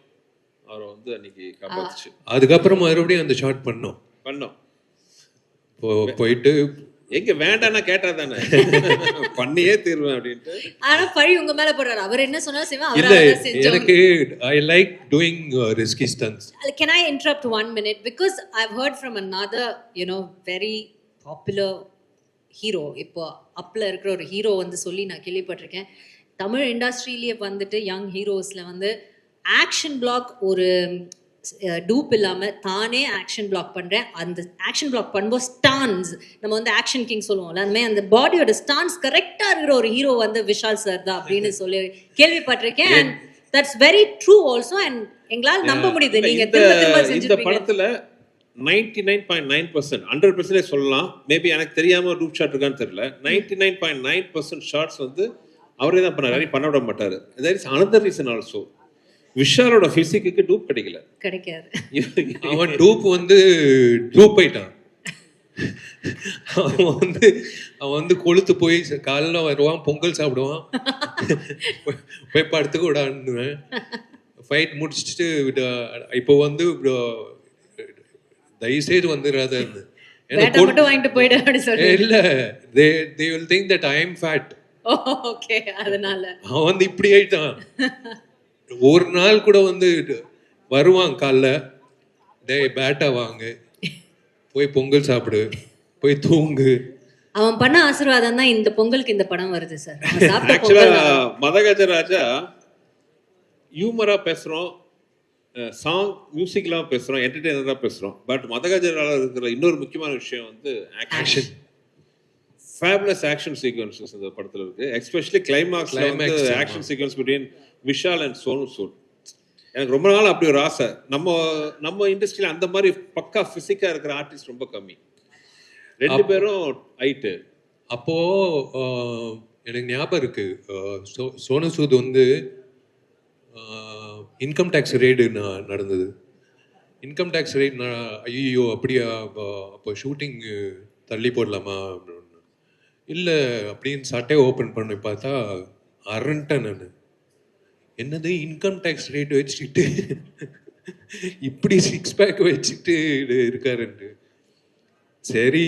Speaker 4: அவரை அன்னைக்கு காப்பாத்துச்சு.
Speaker 2: அதுக்கப்புறம் மறுபடியும் அந்த ஷார்ட் பண்ணோம். போயிட்டு
Speaker 4: எங்க வேண்டாம்னா கேட்டா தானே பண்ணியே தீர்வேன் அப்படின்ட்டு.
Speaker 1: ஆனா பழி உங்க மேல போடுறாரு. அவர் என்ன சொன்னாலும் செய்வேன்.
Speaker 2: இல்ல, எனக்கு I like doing risky stunts.
Speaker 1: Can I interrupt 1 minute because I've heard from another very popular hero. இப்போ அப்ல இருக்கிற ஒரு ஹீரோ சொல்லி நான் கேள்விப்பட்டிருக்கேன். தமிழ் இண்டஸ்ட்ரியிலேயே யங் ஹீரோஸ்ல ஆக்ஷன் பிளாக் ஒரு டூப் இல்லாமல் தானே ஆக்ஷன் பிளாக் பண்ணுறேன். அந்த ஆக்ஷன் பிளாக் பண்ணும்போது ஸ்டான்ஸ், நம்ம ஆக்ஷன் கிங் சொல்லுவோம்ல, அந்த மாதிரி அந்த பாடியோட ஸ்டான்ஸ் கரெக்டாக இருக்கிற ஒரு ஹீரோ விஷால் சார் தான் அப்படின்னு சொல்லி கேள்விப்பட்டிருக்கேன். And that's very true also. And எங்களால் நம்ப முடியுது. நீங்கள்
Speaker 4: இந்த படத்தில் 99.9% 100% சொல்லலாம். மேபி எனக்கு தெரியாம ஒரு டூப் ஷாட் இருக்கான்னு தெரியல. 99.9% ஷாட்ஸ் அவரே தான் பண்ணாரு, பண்ண விட மாட்டாரு. There is another reason also. விஷாலோட பிசிக்கு டூப் கிடைக்காது.
Speaker 2: அவன் டூப் டூப் ஆயிட்டான். அவன் கொளுத்து போய் காலைல வருவான், பொங்கல் சாப்பிடுவான், போய் படுத்துக்க விடான்னுவேன். ஃபைட் முடிச்சுட்டு இப்போ தயவுசெய்து வந்துடாதன்னு. இல்ல, they will think that I am fat.
Speaker 1: Okay, அதனால
Speaker 2: அவன் இப்படி ஆயிட்டான். ஒரு நாள் கூட வருவான் காலைல, டேய் பேட்டா வாங்கு, போய் பொங்கல் சாப்பிடு, போய் தூங்கு.
Speaker 1: அவன் பண்ண ஆசீர்வாதம் தான் இந்த பொங்கலுக்கு இந்த படம் வருது சார்.
Speaker 4: ஆக்சுவலா மதகஜராஜா ஹியூமரா பேசுறோம், சாங் மியூசிக்லாம் பேசுறோம், என்டர்டெய்னரா பேசுறோம். பட் மதகஜரால இருக்கிற இன்னொரு முக்கியமான விஷயம் வந்து ஆக்ஷன். ஃபேபுலஸ் ஆக்ஷன் சீக்வன்சஸ் இந்த படத்துல இருக்கு. எஸ்பெஷலி கிளைமாக்ஸ்ல வந்து action sequence between Vishal and Sonu Sood. எனக்கு ரொம்ப நாள் அப்படி ஒரு ஆசை. நம்ம இண்டஸ்ட்ரியில அந்த மாதிரி பக்கா பிசிக்கா இருக்கிற ஆர்டிஸ்ட் ரொம்ப கம்மி. ரெண்டு பேரும் ஹைட்டு.
Speaker 2: அப்போ எனக்கு ஞாபகம் இருக்கு, சோனு சூத் வந்து இன்கம் டேக்ஸ் ரெய்டு நடந்தது. இன்கம் டேக்ஸ் ரெய்ட் ஐயோ அப்படியா, அப்போ ஷூட்டிங் தள்ளி போடலாமா அப்படின்னு. இல்லை அப்படின்னு சட்டையை ஓப்பன் பண்ணி பார்த்தா அரண்டன் நான். என்னது இன்கம் டேக்ஸ் ரேட் வச்சுக்கிட்டு இப்படி 6 பேக் வச்சுட்டு இருக்காருன்ட்டு. சரி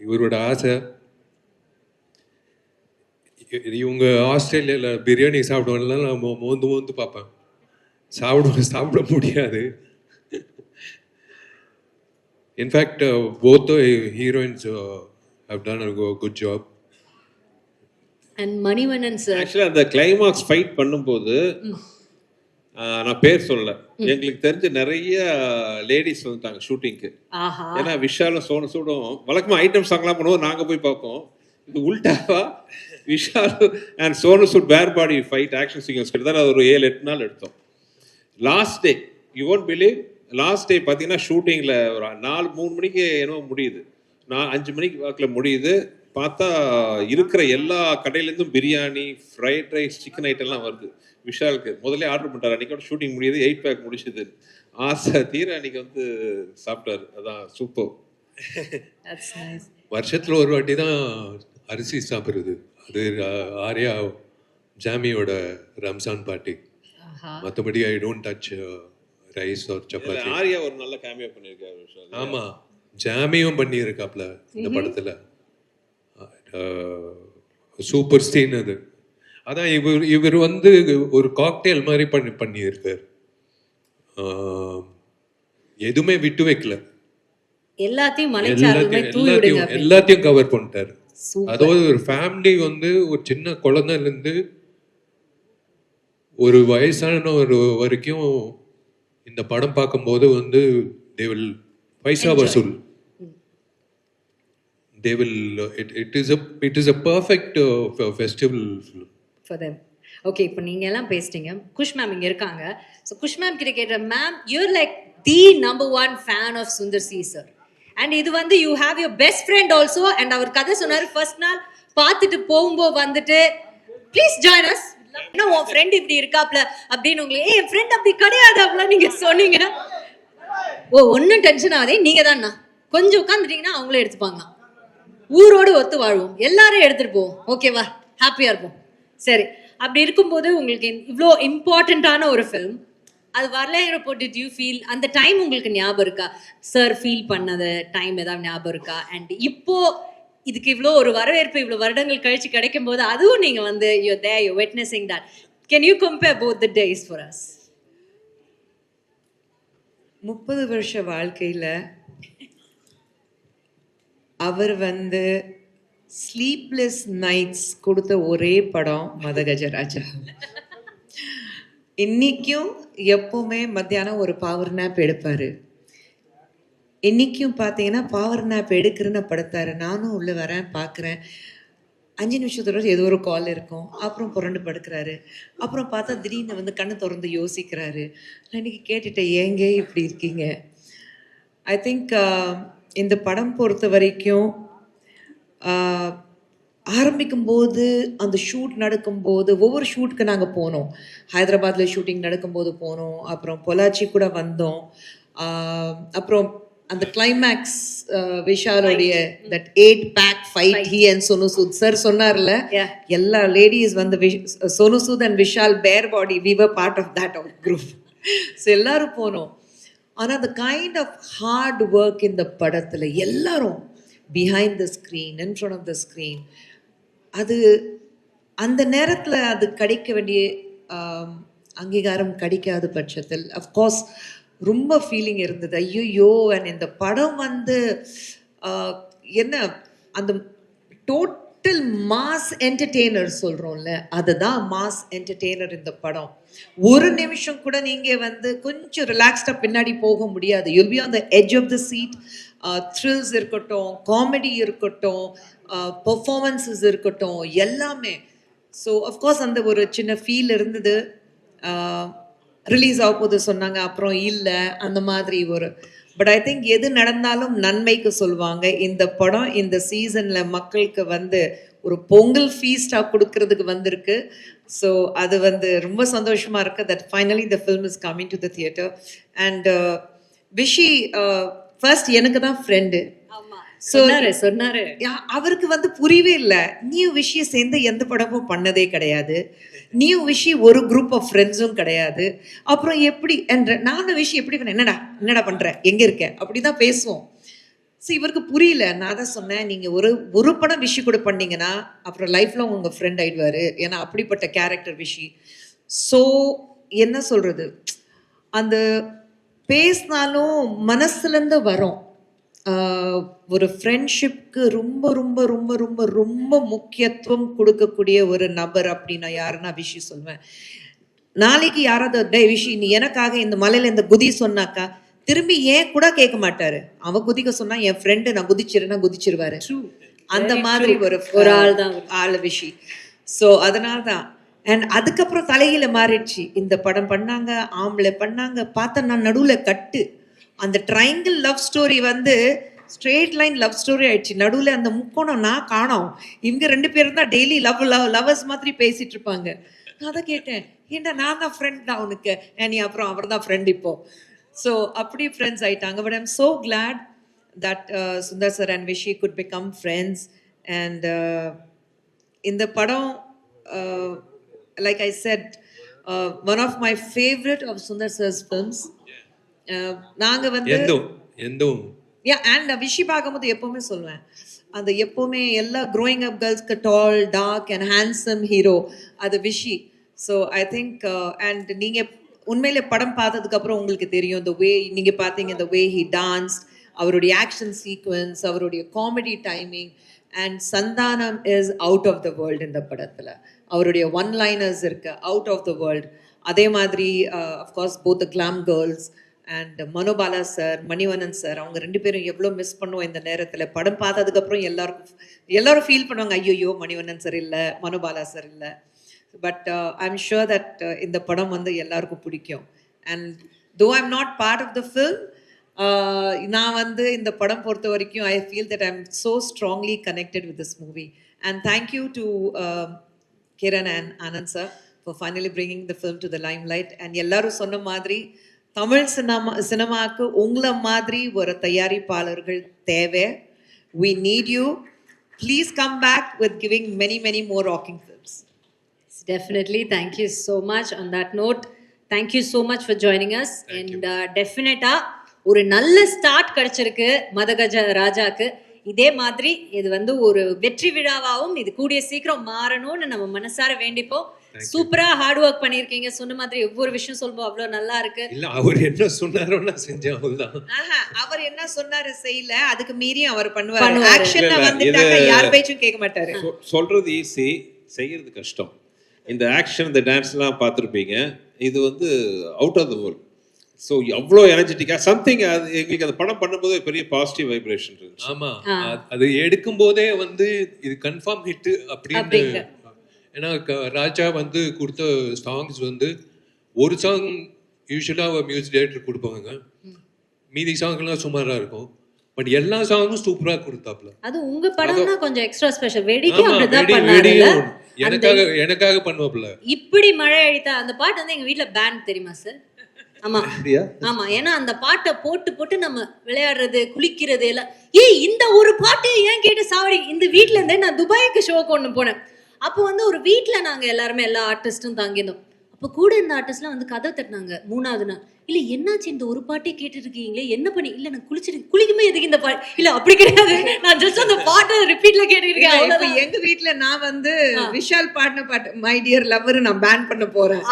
Speaker 2: இவரோட ஆசை. இவங்க ஆஸ்திரேலியாவில் பிரியாணி சாப்பிடுவாங்கலாம் நான் மோந்து பார்ப்பேன். சாப்பிட முடியாது. In fact both the heroines have done a good job.
Speaker 1: And Manivannan sir
Speaker 4: ஆக்சுவலா அந்த கிளைமாக்ஸ் ஃபைட் பண்ணும்போது நான் பேர் சொல்லல, எங்களுக்கு தெரிஞ்ச நிறைய லேடிஸ் வந்துட்டாங்க ஷூட்டிங்க்கு. ஏன்னா விஷாலும் சோனு சூடும் வழக்கமா ஐட்டம் சாங்லாம் பண்ணுவோம், நாங்க போய் பார்ப்போம். இது உல்டாவா விஷால் அண்ட் சோனு சூட் பேர் பாடி ஃபைட் ஆக்ஷன் சீக்வன்ஸ் கிட்டத்தட்ட ஒரு 7-8 நாள் எடுத்தோம். Last day you won't believe, last day பார்த்தீங்கன்னா ஷூட்டிங்கில் ஒரு 3 மணிக்கு என்னவோ முடியுது, 5 மணிக்கு வாக்கில் முடியுது. பார்த்தா இருக்கிற எல்லா கடையிலேருந்தும் பிரியாணி, ஃப்ரைட் ரைஸ், சிக்கன் ஐட்டம்லாம் வருது. விஷாலுக்கு முதல்ல ஆர்டர் பண்ணிட்டார். அன்றைக்கோட ஷூட்டிங் முடியுது, 8 பேக் முடிச்சுது. ஆசை தீர அன்றைக்கி வந்து சாப்பிட்டாரு. அதான் சூப்பர்.
Speaker 2: வருஷத்தில் ஒரு வாட்டி தான் அரிசி சாப்பிட்றது. அது ஆர்யா ஜாமியோட ரம்ஜான் பார்ட்டி. மற்றபடி I don't touch rice or chapati.
Speaker 4: Arya ஒரு நல்ல கேமியோ பண்ணியிருக்காரு விஷால்.
Speaker 2: ஆமாம், ஜாமியும் பண்ணியிருக்காப்ல இந்த படத்தில். சூப்பர் சீன் அது. அதான் இவர் வந்து ஒரு காக்டெயில் மாதிரி பண்ணியிருக்கார். எதுவுமே விட்டு வைக்கல, எல்லாத்தையும் கவர் பண்ணிட்டாரு. அதாவது ஒரு ஃபேமிலி வந்து ஒரு சின்ன குழந்தைல இருந்து ஒரு வயசான ஒரு வரைக்கும் இந்த படம் பார்க்கும்போது வந்து they will பைசா வசூல். They will it is a perfect festival film
Speaker 1: for them. Okay, இப்போ நீங்க எல்லாம் பேசிட்டீங்க. குஷ் மேம் இங்க இருக்காங்க. ஸோ குஷ் மேம் கிட்ட கேட்குற, ma'am you're like the number 1 fan of Sundar C sir. And இது வந்து you have your best friend also. And அவர் கதை சொன்னார், ஃபர்ஸ்ட் நாள் பார்த்துட்டு போகும்போது வந்துட்டு ப்ளீஸ் ஜாயின் அஸ், ஏன்னா உன் ஃப்ரெண்ட் இப்படி இருக்காப்ல அப்படின்னு. உங்களுக்கு என் ஃப்ரெண்ட் அப்படி கிடையாது அப்படிலாம் நீங்க சொன்னீங்க. ஒன்றும் டென்ஷன் ஆகாதே, நீங்க தான்ண்ணா கொஞ்சம் உட்காந்துட்டீங்கன்னா அவங்களே எடுத்துப்பாங்க. ஊரோடு ஒத்து வாழ்வோம், எல்லாரும் எடுத்துட்டு போவோம், ஓகேவா, ஹாப்பியா இருப்போம். சரி, அப்படி இருக்கும்போது உங்களுக்கு இவ்வளோ இம்பார்ட்டண்ட்டான ஒரு ஃபிலிம் அது வரலைங்கிறப்போ டிட் யூ ஃபீல் அந்த டைம் உங்களுக்கு ஞாபகம் இருக்கா? சார் ஃபீல் பண்ணது டைம் ஏதாவது ஞாபகம் இருக்கா? அண்ட் இப்போ இதுக்கு இவ்வளோ ஒரு வரவேற்பு இவ்வளோ வருடங்கள் கழிச்சு கிடைக்கும் போது அதுவும் நீங்க வந்து you're there, you're witnessing that. Can you compare both the days for us?
Speaker 5: 30 வருஷ வாழ்க்கையில் அவர் வந்து ஸ்லீப்லெஸ் நைட்ஸ் கொடுத்த ஒரே படம் மதகஜராஜா. இன்னைக்கும் எப்பவுமே மத்தியானம் ஒரு பவர் நேப் எடுப்பார். இன்னைக்கும் பார்த்தீங்கன்னா பவர் நேப் எடுக்கிறேன்னு படுத்தாரு. நானும் உள்ளே வரேன், பார்க்குறேன், 5 நிமிஷத்தோட ஏதோ ஒரு கால் இருக்கும், அப்புறம் புரண்டு படுக்கிறாரு. அப்புறம் பார்த்தா திடீர்னு வந்து கண்ணை திறந்து யோசிக்கிறாரு. நான் இன்னைக்கு கேட்டுட்டேன், ஏங்க இப்படி இருக்கீங்க? ஐ திங்க் இந்த படம் பொறுத்த வரைக்கும் ஆரம்பிக்கும்போது அந்த ஷூட் நடக்கும்போது ஒவ்வொரு ஷூட்டுக்கு நாங்கள் போனோம். ஹைதராபாத்தில் ஷூட்டிங் நடக்கும்போது போனோம், அப்புறம் பொள்ளாச்சி கூட வந்தோம். அப்புறம் அந்த கிளைமேக்ஸ் விஷாலோடைய that 8 pack fight he and Sonu Sood sir சொன்னார்ல, எல்லா லேடிஸ் வந்து சோனு சூத் அண்ட் விஷால் பேர் பாடி, we were part of that group. So எல்லாரும் போனோம். ஆனால் அந்த கைண்ட் ஆஃப் ஹார்ட் ஒர்க் இந்த படத்தில் எல்லாரும் behind the screen, in front of the screen, அது அந்த நேரத்தில் அது கிடைக்க வேண்டிய அங்கீகாரம் கிடைக்காத பட்சத்தில் அஃப்கோர்ஸ் ரொம்ப ஃபீலிங் இருந்தது. ஐயோ, அண்ட் இந்த படம் வந்து என்ன அந்த டோட்டல் மாஸ் என்டர்டெய்னர் சொல்கிறோம்ல, அதுதான் மாஸ் என்டர்டெய்னர் இந்த படம். ஒரு நிமிஷம் கூட நீங்கள் வந்து கொஞ்சம் ரிலாக்ஸ்டாக பின்னாடி போக முடியாது. You'll be on the edge of the seat. Thrills இருக்கட்டும், காமெடி இருக்கட்டும், பெர்ஃபார்மன்ஸஸ் இருக்கட்டும், எல்லாமே. ஸோ அஃப்கோர்ஸ் அந்த ஒரு சின்ன ஃபீல் இருந்தது. ரிலீஸ் ஆக போது சொன்னாங்க, அப்புறம் இல்லை, அந்த மாதிரி ஒரு. பட் ஐ திங்க் எது நடந்தாலும் நன்மைக்கு சொல்லுவாங்க. இந்த படம் இந்த சீசனில் மக்களுக்கு வந்து ஒரு பொங்கல் ஃபீஸ்டாக கொடுக்கறதுக்கு வந்திருக்கு. ஸோ அது வந்து ரொம்ப சந்தோஷமாக இருக்குது that finally the film is coming to the theatre. And Vichy first எனக்கு தான் ஃப்ரெண்டு.
Speaker 1: சொன்னாரு
Speaker 5: அவருக்கு வந்து புரியவே இல்லை. நீயும் விஷயம் சேர்ந்து எந்த படமும் பண்ணதே கிடையாது, நீயும் விஷி ஒரு குரூப் ஆஃப் ஃப்ரெண்ட்ஸும் கிடையாது, அப்புறம் எப்படி என்ற நானும் விஷயம் எப்படி பண்ண, என்னடா பண்ற, எங்க இருக்க, அப்படிதான் பேசுவோம். ஸோ இவருக்கு புரியல. நான் தான் சொன்னேன், நீங்க ஒரு படம் விஷி கூட பண்ணீங்கன்னா அப்புறம் லைஃப்ல உங்க ஃப்ரெண்ட் ஆயிடுவாரு, ஏன்னா அப்படிப்பட்ட கேரக்டர் விஷி. ஸோ என்ன சொல்றது, அந்த பேசினாலும் மனசுலேருந்து வரும். ஒரு ஃப்ரெண்ட்ஷிப்க்கு ரொம்ப ரொம்ப ரொம்ப ரொம்ப ரொம்ப முக்கியத்துவம் கொடுக்கக்கூடிய ஒரு நபர் அப்படின்னா யாருன்னா விஷி சொல்வேன். நாளைக்கு யாராவது டே விஷி நீ எனக்காக இந்த மலையில இந்த குதி சொன்னாக்கா திரும்பி ஏன் கூட கேட்க மாட்டாரு. அவன் குதிக்க சொன்னா என் ஃப்ரெண்டு நான் குதிச்சிருன்னா குதிச்சிருவாரு. அந்த மாதிரி ஒரு ஆள் தான் ஆள் விஷி. ஸோ அதனால தான். அண்ட் அதுக்கப்புறம் தலையில மாறிடுச்சு. இந்த படம் பண்ணாங்க, ஆம்பளை பண்ணாங்க, பார்த்தா நான் நடுவில் கட்டு. அந்த ட்ரையாங்கிள் லவ் ஸ்டோரி வந்து ஸ்ட்ரெயிட் லைன் லவ் ஸ்டோரி ஆயிடுச்சு. நடுவில் அந்த முக்கோணம் நான் காணோம். இவங்க 2 பேரும் தான் டெய்லி லவர்ஸ் மாதிரி பேசிட்டு இருப்பாங்க. நான் தான் கேட்டேன், ஏன்டா நான் தான் ஃப்ரெண்ட் தான் அவனுக்கு, நீ அப்புறம் அவர் தான் ஃப்ரெண்ட் இப்போ. ஸோ அப்படி ஃப்ரெண்ட்ஸ் ஆயிட்டாங்க. But I'm so glad that Sundar sir and Vishi could become friends. And இந்த படம் like I said one of my favourite of Sundar sir's films. நாங்கள் வந்து அண்ட் விஷி பார்க்கும்போது எப்போவுமே சொல்லுவேன், அந்த எப்போவுமே எல்லா க்ரோயிங் அப் கேர்ள்ஸ்க்கு tall dark and handsome hero அது Vishi. So I think and நீங்கள் உண்மையிலே படம் பார்த்ததுக்கப்புறம் உங்களுக்கு தெரியும் the way நீங்கள் பார்த்தீங்க, the way he danced, அவருடைய ஆக்ஷன் சீக்வன்ஸ், அவருடைய comedy timing. And Santhanam is out of the world இந்த படத்தில். அவருடைய ஒன் லைனர்ஸ் இருக்கு அவுட் ஆஃப் த வேர்ல்டு. அதே மாதிரி of course both the glam girls and Manobala sir, Manivannan sir, அவங்க 2 பேரும் எவ்வளோ மிஸ் பண்ணுவோம் இந்த நேரத்தில். படம் பார்த்ததுக்கப்புறம் எல்லாரும் ஃபீல் பண்ணுவாங்க, ஐயோ மணிவண்ணன் சார் இல்லை, மனோபாலா சார் இல்லை. பட் ஐம் ஷுர் தட் இந்த படம் வந்து எல்லாருக்கும் பிடிக்கும். And though I'm not part of the film, நான் வந்து இந்த படம் பொறுத்த வரைக்கும் I feel that I'm so strongly connected with this movie. And thank you to Kiran and Anand sir for finally bringing the film to the limelight. And எல்லாரும் சொன்ன மாதிரி தமிழ் சினிமாவுக்கு உங்களை மாதிரி ஒரு தயாரிப்பாளர்கள் தேவை. We need you. Please come back with giving many more rocking films.
Speaker 1: Definitely. Thank you so much. On that note, thank you so much for joining us. And definitely ஒரு நல்ல ஸ்டார்ட் கிடைச்சிருக்கு மதகஜ ராஜாக்கு. இதே மாதிரி இது வந்து ஒரு வெற்றி விழாவாகவும் இது கூடிய சீக்கிரம் மாறணும்னு நம்ம மனசார வேண்டிப்போம். சூப்பரா ஹார்ட் ஒர்க் பண்ணிருக்கீங்க. சொன்ன மாதிரி ஒவ்வொரு விஷயம் சொல்லும்போது அவ்வளவு நல்லா இருக்கு.
Speaker 2: இல்ல அவர் என்ன சொன்னாரோ நான் செஞ்சேன் அவ்வளவுதான்.
Speaker 5: அவர் என்ன சொன்னாரு செய்யல, அதுக்கு மீறி அவர் பண்ணுவாரு. ஆக்ஷன்ல வந்துட்டாங்க, யார் பேச்சும் கேட்க மாட்டாரு.
Speaker 4: சொல்றது ஈஸி, செய்யறது கஷ்டம். இந்த ஆக்ஷன் இந்த டான்ஸ்லாம் பார்த்துருப்பீங்க, இது வந்து out of the world. So அவ்வளோ எனர்ஜெட்டிக்காக சம்திங். அது எங்களுக்கு அந்த படம் பண்ணும்போது பெரிய பாசிட்டிவ் வைப்ரேஷன் இருந்துச்சு.
Speaker 2: ஆமா, அது எடுக்கும் போதே வந்து இது கன்ஃபார்ம் ஹிட் அப்படின்னு. ஏன்னா ராஜா வந்து கொடுத்த சாங்ஸ் வந்து ஒரு சாங் யூஸ்வலாக மியூசிக் டைரக்டர் கொடுப்பாங்க, மீதி சாங்லாம் சுமாராக இருக்கும். பட் எல்லா சாங்கும் சூப்பராக கொடுத்தாப்ல.
Speaker 1: அது உங்க படம்னா கொஞ்சம் எக்ஸ்ட்ரா ஸ்பெஷல். வெடிக்கும் அப்படிதான் பண்ணாருல,
Speaker 2: எனக்காக பண்ணுவாப்ல.
Speaker 1: இப்படி மழை அடித்தா அந்த பாட்டு வந்து எங்க வீட்ல பேண்ட் தெரியுமா சார்? ஆமா ஆமா, ஏன்னா அந்த பாட்டை போட்டு நம்ம விளையாடுறது, குளிக்கிறது எல்லாம். இந்த ஒரு பாட்டு ஏன் கேட்டு சாவடி. இந்த வீட்டுல இருந்தே நான் துபாய்க்கு ஷோக்கு ஒண்ணு போனேன். அப்போ வந்து ஒரு வீட்டுல நாங்க எல்லாருமே எல்லா ஆர்டிஸ்டும் தங்கியிருந்தோம். அப்போ கூட இந்த ஆர்டிஸ்ட்லாம் வந்து கதை தட்டினாங்க 3வது நாள். இல்ல என்னாச்சு, இந்த ஒரு பாட்டே கேட்டு இருக்கீங்களே, என்ன பண்ணி? இல்ல நான் குளிக்குமே எதுக்கு இந்த பாட்டு? இல்ல அப்படி கிடையாது, நான் ஜஸ்ட் அந்த பாட்டை ரிப்பீட்ல கேட்டுருக்கேன்.
Speaker 5: எங்க வீட்டுல நான் வந்து விஷால் பாடின பாட்டு மை டியர் லவ்வர் நான் பேன் பண்ண போறேன்.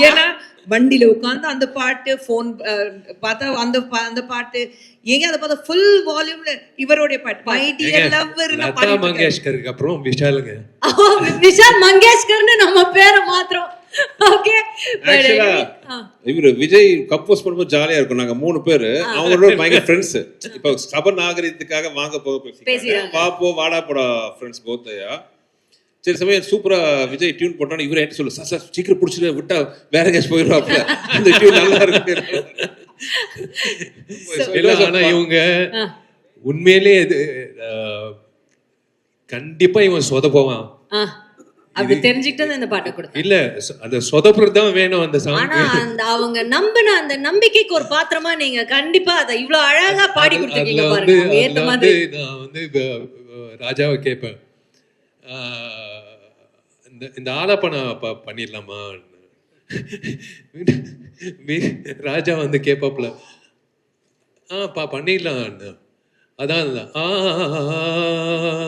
Speaker 5: ஏன்னா வண்டியில உட்காந்து அந்த பாட்டு ஃபோன் பார்த்தா அந்த பாட்டு ஏங்க அதை பார்த்தா ஃபுல் வால்யூம்ல இவருடைய பாட்டு மை டியர் லவ்வர்
Speaker 2: லதா மங்கேஷ்கருக்கு அப்புறம் விஷாலுங்க.
Speaker 1: விஷால் மங்கேஷ்கர்னு நம்ம பேரை மாத்திரம். ஓகே
Speaker 4: இவரு விஜய் கம்போஸ் பண்ணும்போது ஜாலியா இருக்கும். நாங்க 3 பேரு அவங்களோட பயங்கர ஃப்ரெண்ட்ஸ். இப்ப சப நாகரிகத்துக்காக வாங்க போக பேசிக்கிறாங்க. வா போ வாடா போடா ஃப்ரெண்ட்ஸ் போத்தையா. சரி சமயம் சூப்பரா விஜய் டியூன் போட்டானே இவரே என்கிட்ட சொல்லு சார் சீக்கிரம் பிடிச்சிட்டு விட்டா வேற எங்கேயாச்சும் போயிடுவாப்ல அந்த டியூன் நல்லா இருக்கு.
Speaker 2: ஆனா இவங்க உண்மையிலே இது கண்டிப்பா இவன் சொதப்புவான்.
Speaker 1: அப்படி தெரிஞ்சுக்கிட்டு இந்த பாட்டை கொடுத்தேன்.
Speaker 2: இல்ல அந்த சொதப்புறது தான் வேணும் அந்த சாங்.
Speaker 1: ஆனா அந்த அவங்க நம்பின அந்த நம்பிக்கைக்கு ஒரு பாத்திரமா நீங்க கண்டிப்பா அதை இவ்வளவு அழகா பாடி கொடுத்துருக்கீங்க பாருங்க. ஏத்த மாதிரி
Speaker 2: நான் வந்து ராஜாவை கேட்பேன், இந்த ஆலாப்பனை பண்ணிடலாமா? ராஜா வந்து கேட்பாப்புல பண்ணிடலாம். அதான்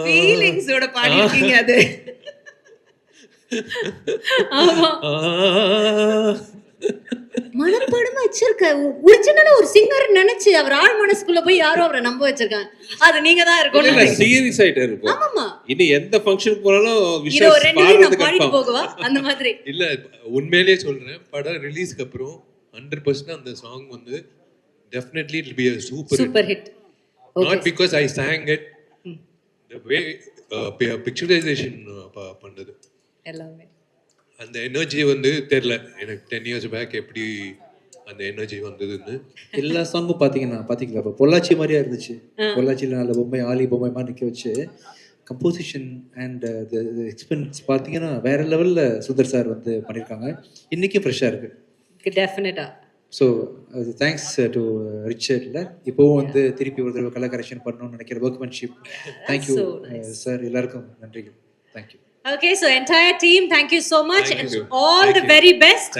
Speaker 5: ஃபீலிங்ஸோட பாடிருக்கீங்க அது.
Speaker 1: ஆமா மனப்பாடமா வச்சிருக்க ஒரிஜினலா ஒரு சிங்கர் நினைச்சு அவர் ஆள் மனசுக்குள்ள போய் யாரோ அவரை நம்ப வச்சிருக்காங்க. அது நீங்க தான் இருக்கணும்.
Speaker 4: சீரியஸ் ஆயிட்டே இருப்போம்.
Speaker 1: ஆமாமா
Speaker 4: இனி எந்த ஃபங்க்ஷனுக்கு போனாலும்
Speaker 1: இது ஒரு 2 நாள் பாடிட்டு போகவா அந்த மாதிரி
Speaker 2: இல்ல. உண்மையிலேயே சொல்றேன், படம் ரிலீஸ்க்கு அப்புறம் 100% அந்த சாங் வந்து definitely it will be a super
Speaker 1: hit.
Speaker 2: Not because I sang it, the way picturization பண்ணது
Speaker 1: எல்லாமே
Speaker 2: அந்த எனர்ஜி வந்து தெரியல எனக்கு 10 years பேக் எப்படி அந்த எனர்ஜி வந்ததுன்னு.
Speaker 3: எல்லா சாங்கும் பாத்தீங்களா இப்போ பொள்ளாச்சி மாதிரியா இருந்துச்சு. பொள்ளாச்சியில் நல்ல பொம்மை ஆலி பொம்மை மாதிரி நிற்க வச்சு கம்போசிஷன் அண்ட் எக்ஸ்பென்ஸ் பார்த்தீங்கன்னா வேற லெவலில் சுந்தர் சார் வந்து பண்ணியிருக்காங்க. இன்றைக்கும் ஃப்ரெஷ்ஷாக இருக்குது
Speaker 1: டெஃபினட்டா.
Speaker 3: ஸோ தேங்க்ஸ் டு ரிச்சர்ட்ல இப்போவும் வந்து திருப்பி ஒரு தடவை கலர் கரெக்ஷன் பண்ணணும்னு நினைக்கிற ஒர்க்மேன்ஷிப். தேங்க்யூ சார், எல்லாருக்கும் நன்றிகள். Thank you.
Speaker 1: Okay, so entire team, thank you so much and all the very best.